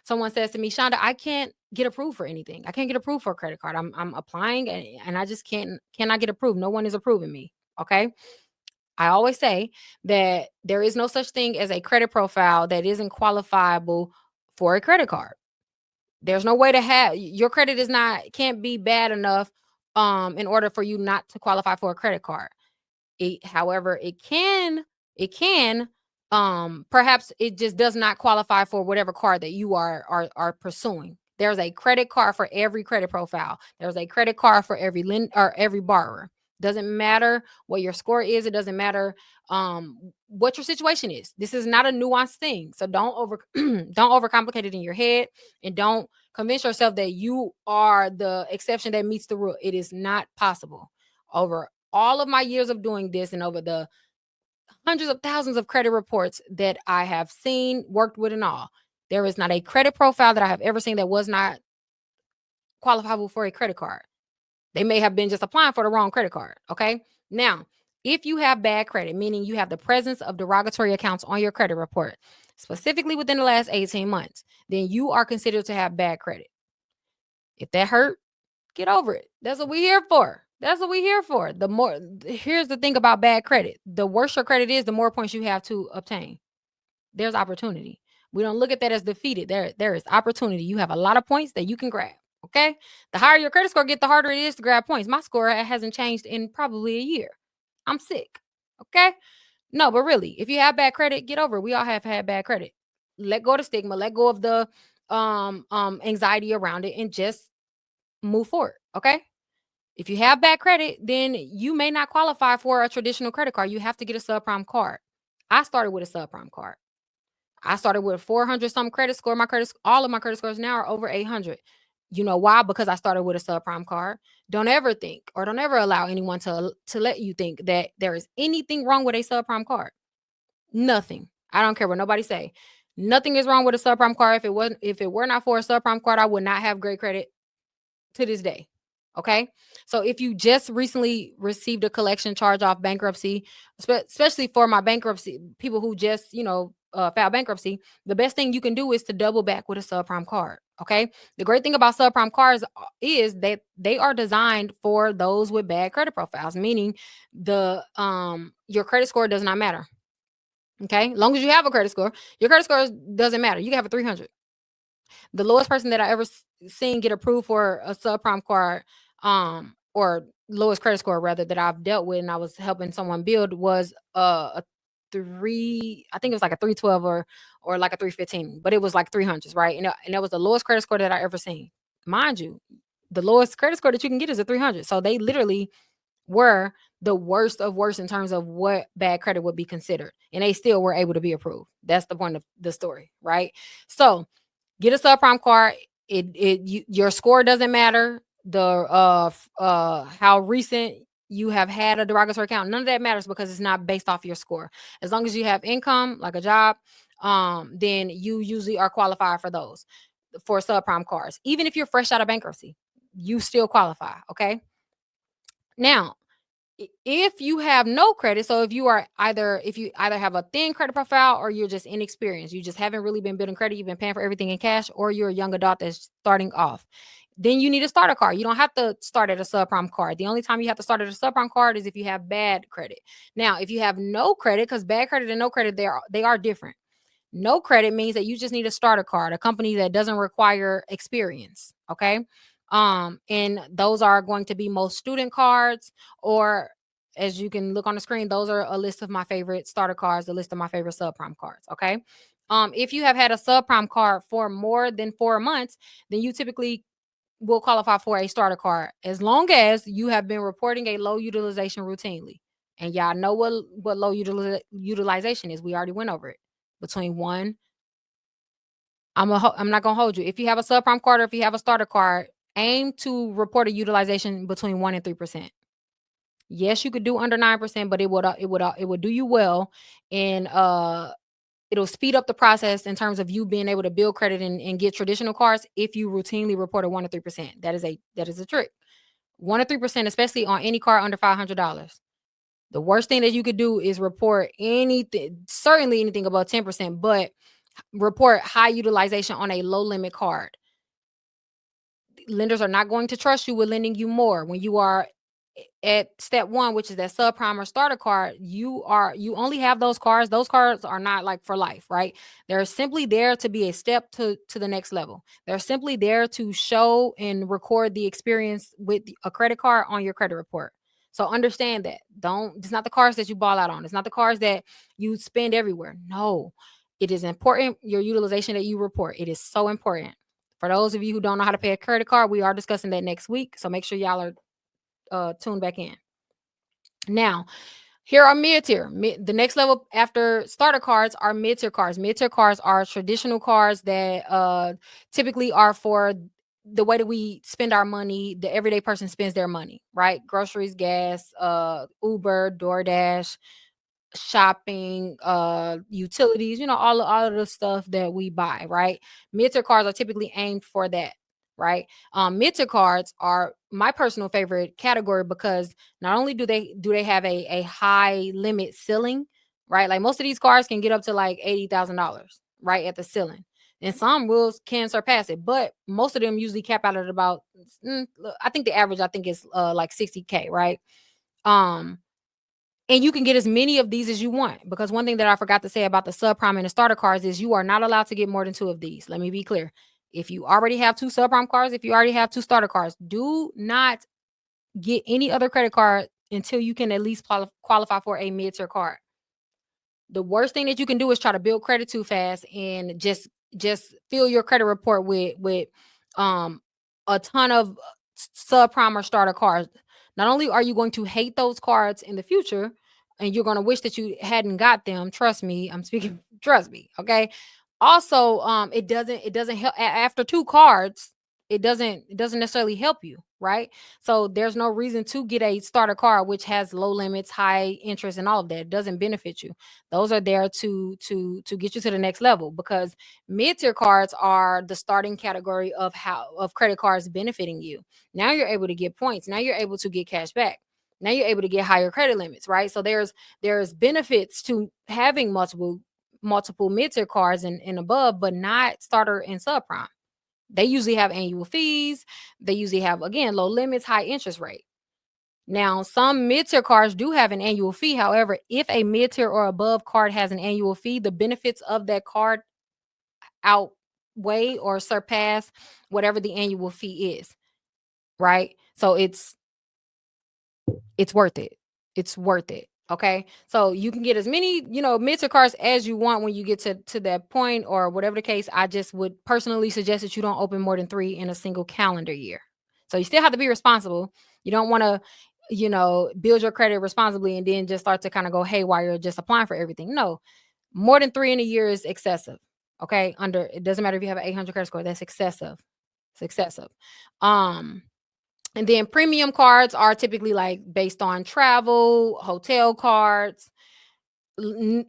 Speaker 1: someone says to me, Shonda, I can't get approved for anything. I can't get approved for a credit card. I'm applying and I just cannot get approved. No one is approving me. Okay. I always say that there is no such thing as a credit profile that isn't qualifiable for a credit card. There's no way to have your credit is not can't be bad enough in order for you not to qualify for a credit card. However, it can perhaps it just does not qualify for whatever card that you are pursuing. There's a credit card for every credit profile. There's a credit card for every or every borrower. Doesn't matter what your score is. It doesn't matter what your situation is. This is not a nuanced thing. So don't overcomplicate it in your head, and don't convince yourself that you are the exception that meets the rule. It is not possible. Over all of my years of doing this and over the hundreds of thousands of credit reports that I have seen, worked with, and all, there is not a credit profile that I have ever seen that was not qualifiable for a credit card. They may have been just applying for the wrong credit card. Okay. Now, if you have bad credit, meaning you have the presence of derogatory accounts on your credit report, specifically within the last 18 months, then you are considered to have bad credit. If that hurt, get over it. That's what we're here for. That's what we're here for. Here's the thing about bad credit. The worse your credit is, the more points you have to obtain. There's opportunity. We don't look at that as defeated. There is opportunity. You have a lot of points that you can grab. Okay. The higher your credit score get, the harder it is to grab points. My score hasn't changed in probably a year. I'm sick. Okay. No, but really, if you have bad credit, get over it. We all have had bad credit. Let go of the stigma, let go of the anxiety around it, and just move forward. Okay. If you have bad credit, then you may not qualify for a traditional credit card. You have to get a subprime card. I started with a subprime card. I started with 400 some credit score. All of my credit scores now are over 800. You know why? Because I started with a subprime card. Don't ever think, or don't ever allow anyone to let you think that there is anything wrong with a subprime card. Nothing. I don't care what nobody say. Nothing is wrong with a subprime card. If it were not for a subprime card, I would not have great credit to this day. Okay. So if you just recently received a collection charge off bankruptcy, especially for my bankruptcy, people who just, file bankruptcy, the best thing you can do is to double back with a subprime card. Okay. The great thing about subprime cards is that they are designed for those with bad credit profiles, meaning your credit score does not matter. Okay. As long as you have a credit score, your credit score doesn't matter. You can have a 300. The lowest person that I ever seen get approved for a subprime card, or lowest credit score rather, that I've dealt with, and I was helping someone build, was a three. I think it was like a 312 or like a 315, but it was like 300s, right? And that was the lowest credit score that I ever seen. Mind you, the lowest credit score that you can get is a 300. So they literally were the worst of worst in terms of what bad credit would be considered, and they still were able to be approved. That's the point of the story, right? So get a subprime card. Your score doesn't matter. How recent you have had a derogatory account, none of that matters, because it's not based off your score. As long as you have income, like a job, then you usually are qualified for those, for subprime cards. Even if you're fresh out of bankruptcy, you still qualify. Okay. Now, if you have no credit, so if you either have a thin credit profile, or you're just inexperienced, you just haven't really been building credit, you've been paying for everything in cash, or you're a young adult that's starting off, then you need a starter card. You don't have to start at a subprime card. The only time you have to start at a subprime card is if you have bad credit. Now, if you have no credit, because bad credit and no credit, they are different. No credit means that you just need a starter card, a company that doesn't require experience. Okay. And those are going to be most student cards, or, as you can look on the screen, those are a list of my favorite starter cards, a list of my favorite subprime cards. Okay. If you have had a subprime card for more than 4 months, then you typically will qualify for a starter card as long as you have been reporting a low utilization routinely. And y'all know what low utilization is. We already went over it. Between one, I'm not gonna hold you. If you have a subprime card or if you have a starter card, aim to report a utilization between 1 and 3%. Yes, you could do under 9%, but it would do you well, and it'll speed up the process in terms of you being able to build credit and get traditional cards if you routinely report a 1 to 3%. That is a trick. 1 to 3%, especially on any card under $500. The worst thing that you could do is report anything, certainly anything above 10%, but report high utilization on a low limit card. Lenders are not going to trust you with lending you more when you are at step one, which is that subprime or starter card. You only have those cards. Those cards are not like for life, right? They're simply there to be a step to the next level. They're simply there to show and record the experience with a credit card on your credit report. So understand that. Don't It's not the cards that you ball out on. It's not the cards that you spend everywhere. No. It is important, your utilization that you report. It is so important. For those of you who don't know how to pay a credit card, we are discussing that next week. So make sure y'all are tuned back in. Now, here are mid tier. The next level after starter cards are mid tier cards. Mid tier cards are traditional cards that typically are for the way that we spend our money. The everyday person spends their money, right? Groceries, gas, Uber, DoorDash, shopping, utilities, all of the stuff that we buy, right? Mid-tier cards are typically aimed for that, right? Mid-tier cards are my personal favorite category because not only do they have a high limit ceiling, right? Like most of these cards can get up to like $80,000, right, at the ceiling. And some rules can surpass it, but most of them usually cap out at about I think the average I think is like 60K, right? Um and you can get as many of these as you want, because one thing that I forgot to say about the subprime and the starter cards is you are not allowed to get more than two of these. Let me be clear. If you already have two subprime cards, if you already have two starter cards, do not get any other credit card until you can at least qualify for a mid-tier card. The worst thing that you can do is try to build credit too fast and just fill your credit report with um a ton of subprime or starter cards. Not only are you going to hate those cards in the future and you're going to wish that you hadn't got them, trust me, I'm speaking trust me, okay? Also, it doesn't help after two cards. It doesn't necessarily help you, right? So there's no reason to get a starter card which has low limits, high interest, and all of that. It doesn't benefit you. Those are there to get you to the next level, because mid-tier cards are the starting category of credit cards benefiting you. Now you're able to get points. Now you're able to get cash back. Now you're able to get higher credit limits, right? So there's benefits to having multiple mid-tier cards and above, but not starter and subprime. They usually have annual fees. They usually have, again, low limits, high interest rate. Now, some mid-tier cards do have an annual fee. However, if a mid-tier or above card has an annual fee, the benefits of that card outweigh or surpass whatever the annual fee is, right? So it's worth it. It's worth it. Okay. So you can get as many, mid-tier cards as you want when you get to that point, or whatever the case. I just would personally suggest that you don't open more than three in a single calendar year. So you still have to be responsible. You don't want to, build your credit responsibly and then just start to kind of go haywire just applying for everything. No, more than three in a year is excessive. Okay. It doesn't matter if you have an 800 credit score, that's excessive. It's excessive. Um, and then premium cards are typically like based on travel, hotel cards,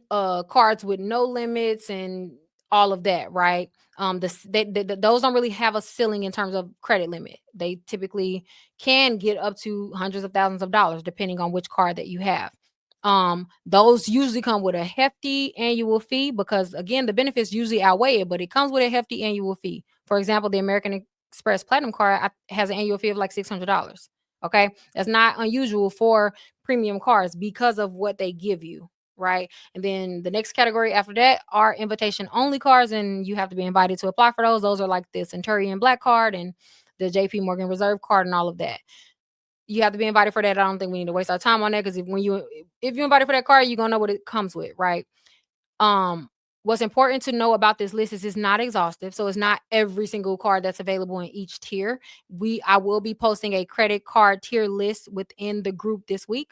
Speaker 1: cards with no limits and all of that, right? Those don't really have a ceiling in terms of credit limit. They typically can get up to hundreds of thousands of dollars depending on which card that you have. Those usually come with a hefty annual fee because, again, the benefits usually outweigh it, but it comes with a hefty annual fee. For example, the American Express Platinum card has an annual fee of like $600. Okay, that's not unusual for premium cards because of what they give you, right? And then the next category after that are invitation only cards, and you have to be invited to apply for those. Those are like the Centurion Black card and the JP Morgan Reserve card and all of that. You have to be invited for that. I don't think we need to waste our time on that, because if you're invited for that card, you're gonna know what it comes with, right? What's important to know about this list is it's not exhaustive, so it's not every single card that's available in each tier. I will be posting a credit card tier list within the group this week.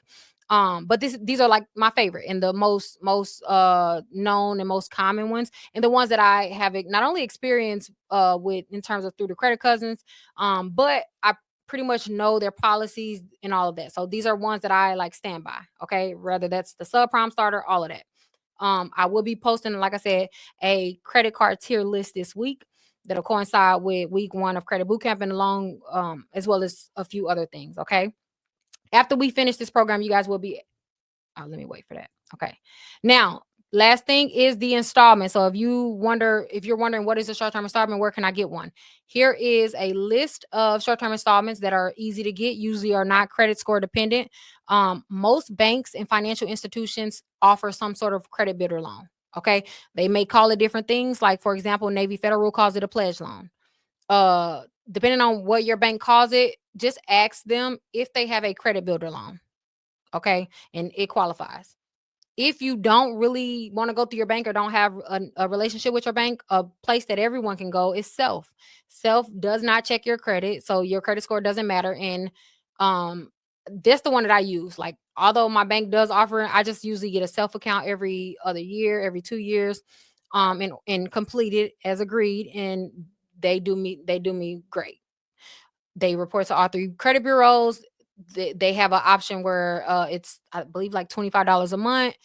Speaker 1: But these are like my favorite and the most known and most common ones, and the ones that I have not only experienced with in terms of through the credit cousins, but I pretty much know their policies and all of that. So these are ones that I like stand by. Okay, whether that's the subprime starter, all of that. I will be posting, like I said, a credit card tier list this week that'll coincide with week one of Credit Bootcamp and along, as well as a few other things. Okay. After we finish this program, you guys will be let me wait for that. Okay. Now, last thing is the installment. So if you're wondering what is a short-term installment, where can I get one? Here is a list of short-term installments that are easy to get, usually are not credit score dependent. Most banks and financial institutions offer some sort of credit bidder loan. Okay. They may call it different things. Like, for example, Navy Federal calls it a pledge loan. Depending on what your bank calls it, just ask them if they have a credit builder loan. Okay. And it qualifies. If you don't really want to go through your bank or don't have a relationship with your bank, a place that everyone can go is Self. Self does not check your credit, so your credit score doesn't matter. And um, that's the one that I use. Like, although my bank does offer, I just usually get a Self account every other year, every 2 years, and complete it as agreed. And they do me great. They report to all three credit bureaus. They have an option where it's, I believe, like $25 a month.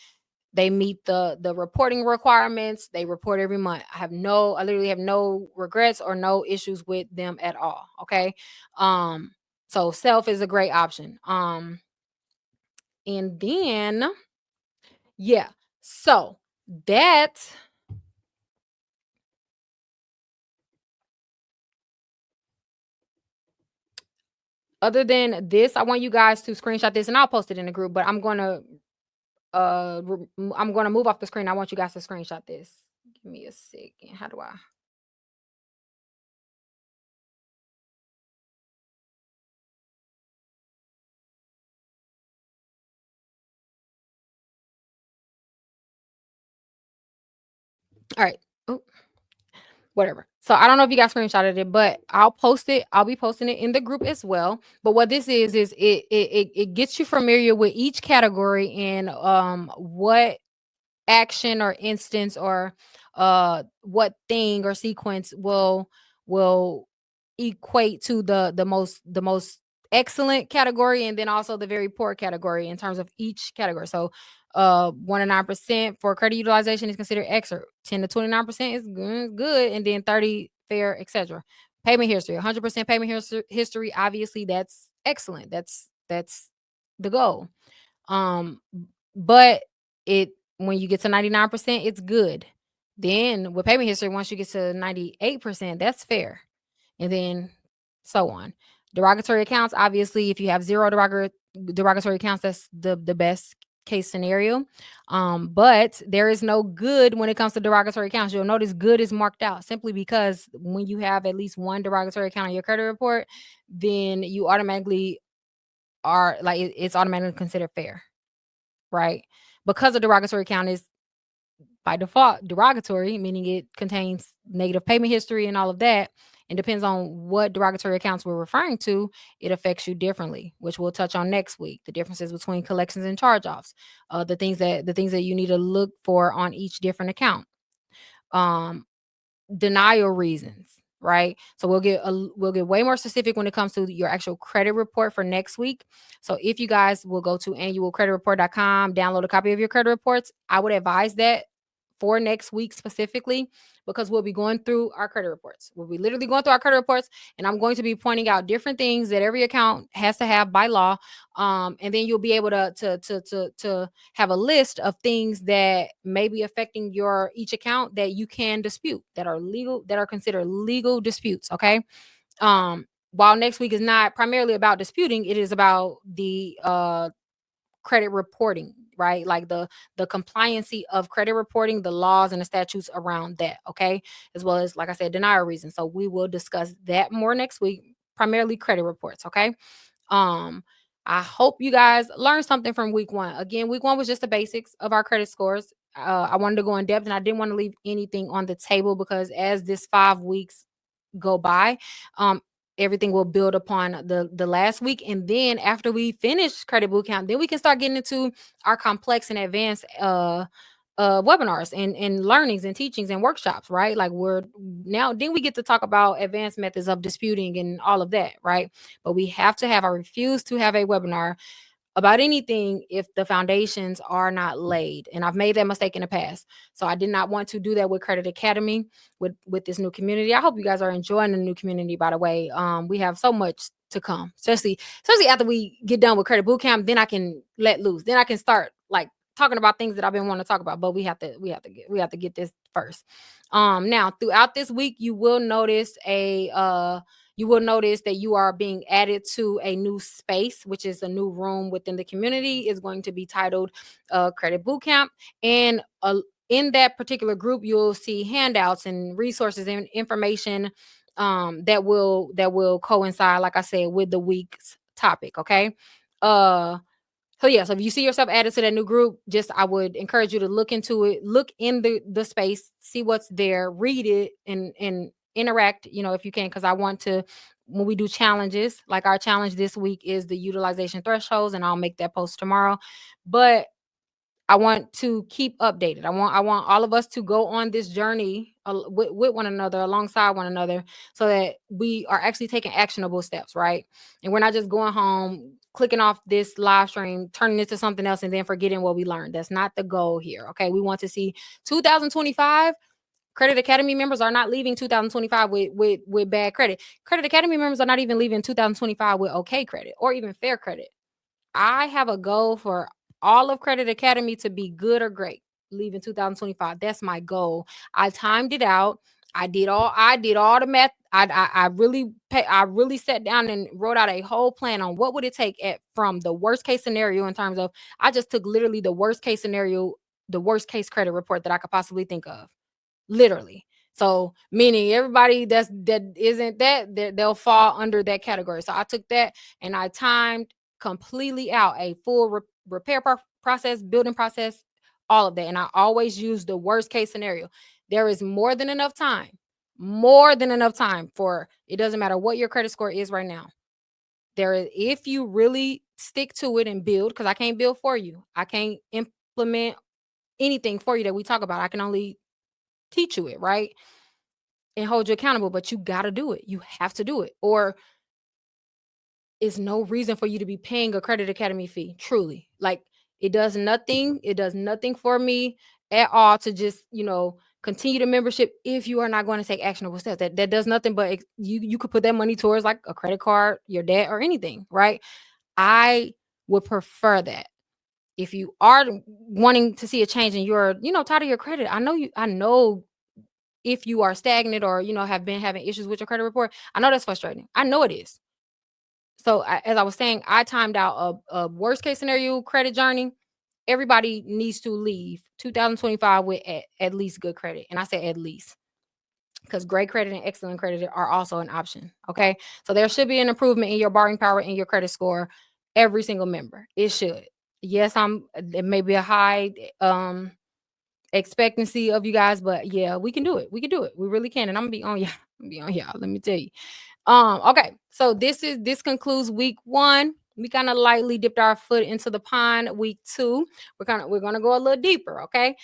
Speaker 1: They meet the reporting requirements. They report every month. I literally have no regrets or no issues with them at all. Okay. Um, so Self is a great option. And then yeah. So that other than this, I want you guys to screenshot this and I'll post it in the group, but I'm gonna move off the screen. I want you guys to screenshot this. Give me a second. How do I? All right. Oh, whatever. So I don't know if you guys screenshotted it, but I'll post it. I'll be posting it in the group as well. But what this is it gets you familiar with each category and what action or instance or what thing or sequence will equate to the most excellent category, and then also the very poor category in terms of each category. So 1 to 9% for credit utilization is considered excellent, 10 to 29% is good, and then 30 fair, etc. Payment history, 100% payment history, obviously that's excellent. That's the goal. um but it when you get to 99%, it's good. Then with payment history, once you get to 98%, that's fair. And then so on. Derogatory accounts, obviously, if you have zero derogatory accounts, that's the best case scenario. But there is no good when it comes to derogatory accounts. You'll notice good is marked out simply because when you have at least one derogatory account on your credit report, then you automatically are like it's automatically considered fair, right? Because a derogatory account is by default derogatory, meaning it contains negative payment history and all of that, and depends on what derogatory accounts we're referring to, it affects you differently, which we'll touch on next week. The differences between collections and charge-offs, the things that you need to look for on each different account. Um, Denial reasons, right? So we'll get way more specific when it comes to your actual credit report for next week. So if you guys will go to annualcreditreport.com, download a copy of your credit reports, I would advise that for next week specifically, because we'll be going through our credit reports. We'll be literally going through our credit reports, and I'm going to be pointing out different things that every account has to have by law. And then you'll be able to have a list of things that may be affecting your each account that you can dispute, that are legal, that are considered legal disputes. Okay. While next week is not primarily about disputing, it is about the credit reporting, right? Like the compliancy of credit reporting, the laws and the statutes around that, okay? As well as, like I said, denial reasons. So we will discuss that more next week, primarily credit reports, okay? Um, I hope you guys learned something from week one. Again, week one was just the basics of our credit scores. I wanted to go in depth, and I didn't want to leave anything on the table, because as this 5 weeks go by, um, everything will build upon the last week, and then after we finish credit boot camp, then we can start getting into our complex and advanced webinars and learnings and teachings and workshops, right? Like, we're now, then we get to talk about advanced methods of disputing and all of that, right? But we have to have, I refuse to have a webinar about anything if the foundations are not laid. And I've made that mistake in the past. So I did not want to do that with Credit Academy, with this new community. I hope you guys are enjoying the new community, by the way. We have so much to come, especially after we get done with Credit Bootcamp. Then I can let loose. Then I can start like talking about things that I've been wanting to talk about. But we have to get this first. Now throughout this week, you will notice that you are being added to a new space, which is a new room within the community. Is going to be titled Credit Bootcamp. And in that particular group, you'll see handouts and resources and information that will coincide, like I said, with the week's topic. Okay. Uh, so yeah, so if you see yourself added to that new group, just I would encourage you to look into it, look in the space, see what's there, read it, and interact, if you can, because I want to, when we do challenges, like our challenge this week is the utilization thresholds, and I'll make that post tomorrow. But I want to keep updated. I want all of us to go on this journey with one another, alongside one another, so that we are actually taking actionable steps, right? And we're not just going home, clicking off this live stream, turning it to something else, and then forgetting what we learned. That's not the goal here. Okay. We want to see 2025 Credit Academy members are not leaving 2025 with bad credit. Credit Academy members are not even leaving 2025 with okay credit or even fair credit. I have a goal for all of Credit Academy to be good or great leaving 2025. That's my goal. I timed it out. I did all the math. I really sat down and wrote out a whole plan on what would it take from the worst case scenario, in terms of, I just took literally the worst case scenario, the worst case credit report that I could possibly think of, literally. So meaning everybody that isn't they'll fall under that category. So I took that and I timed completely out a full repair process, building process, all of that. And I always use the worst case scenario. There is more than enough time for, it doesn't matter what your credit score is right now. There is, if you really stick to it and build, because I can't build for you. I can't implement anything for you that we talk about. I can only teach you it, right? And hold you accountable, but you got to do it. You have to do it. Or it's no reason for you to be paying a Credit Academy fee, truly. Like, it does nothing. It does nothing for me at all to just, continue the membership if you are not going to take actionable steps. That does nothing, but you could put that money towards like a credit card, your debt, or anything, right? I would prefer that. If you are wanting to see a change and you're, tired of your credit, I know if you are stagnant or have been having issues with your credit report, I know that's frustrating. I know it is. So as I was saying, I timed out a worst case scenario credit journey. Everybody needs to leave 2025 with at least good credit, and I say at least, because great credit and excellent credit are also an option. Okay, so there should be an improvement in your borrowing power and your credit score. Every single member, it should. Yes, it may be a high expectancy of you guys, but yeah, we can do it. We can do it. We really can. And I'm gonna be on y'all. Let me tell you. Okay. So this concludes week 1. We kind of lightly dipped our foot into the pond. Week 2, we're gonna go a little deeper. Okay.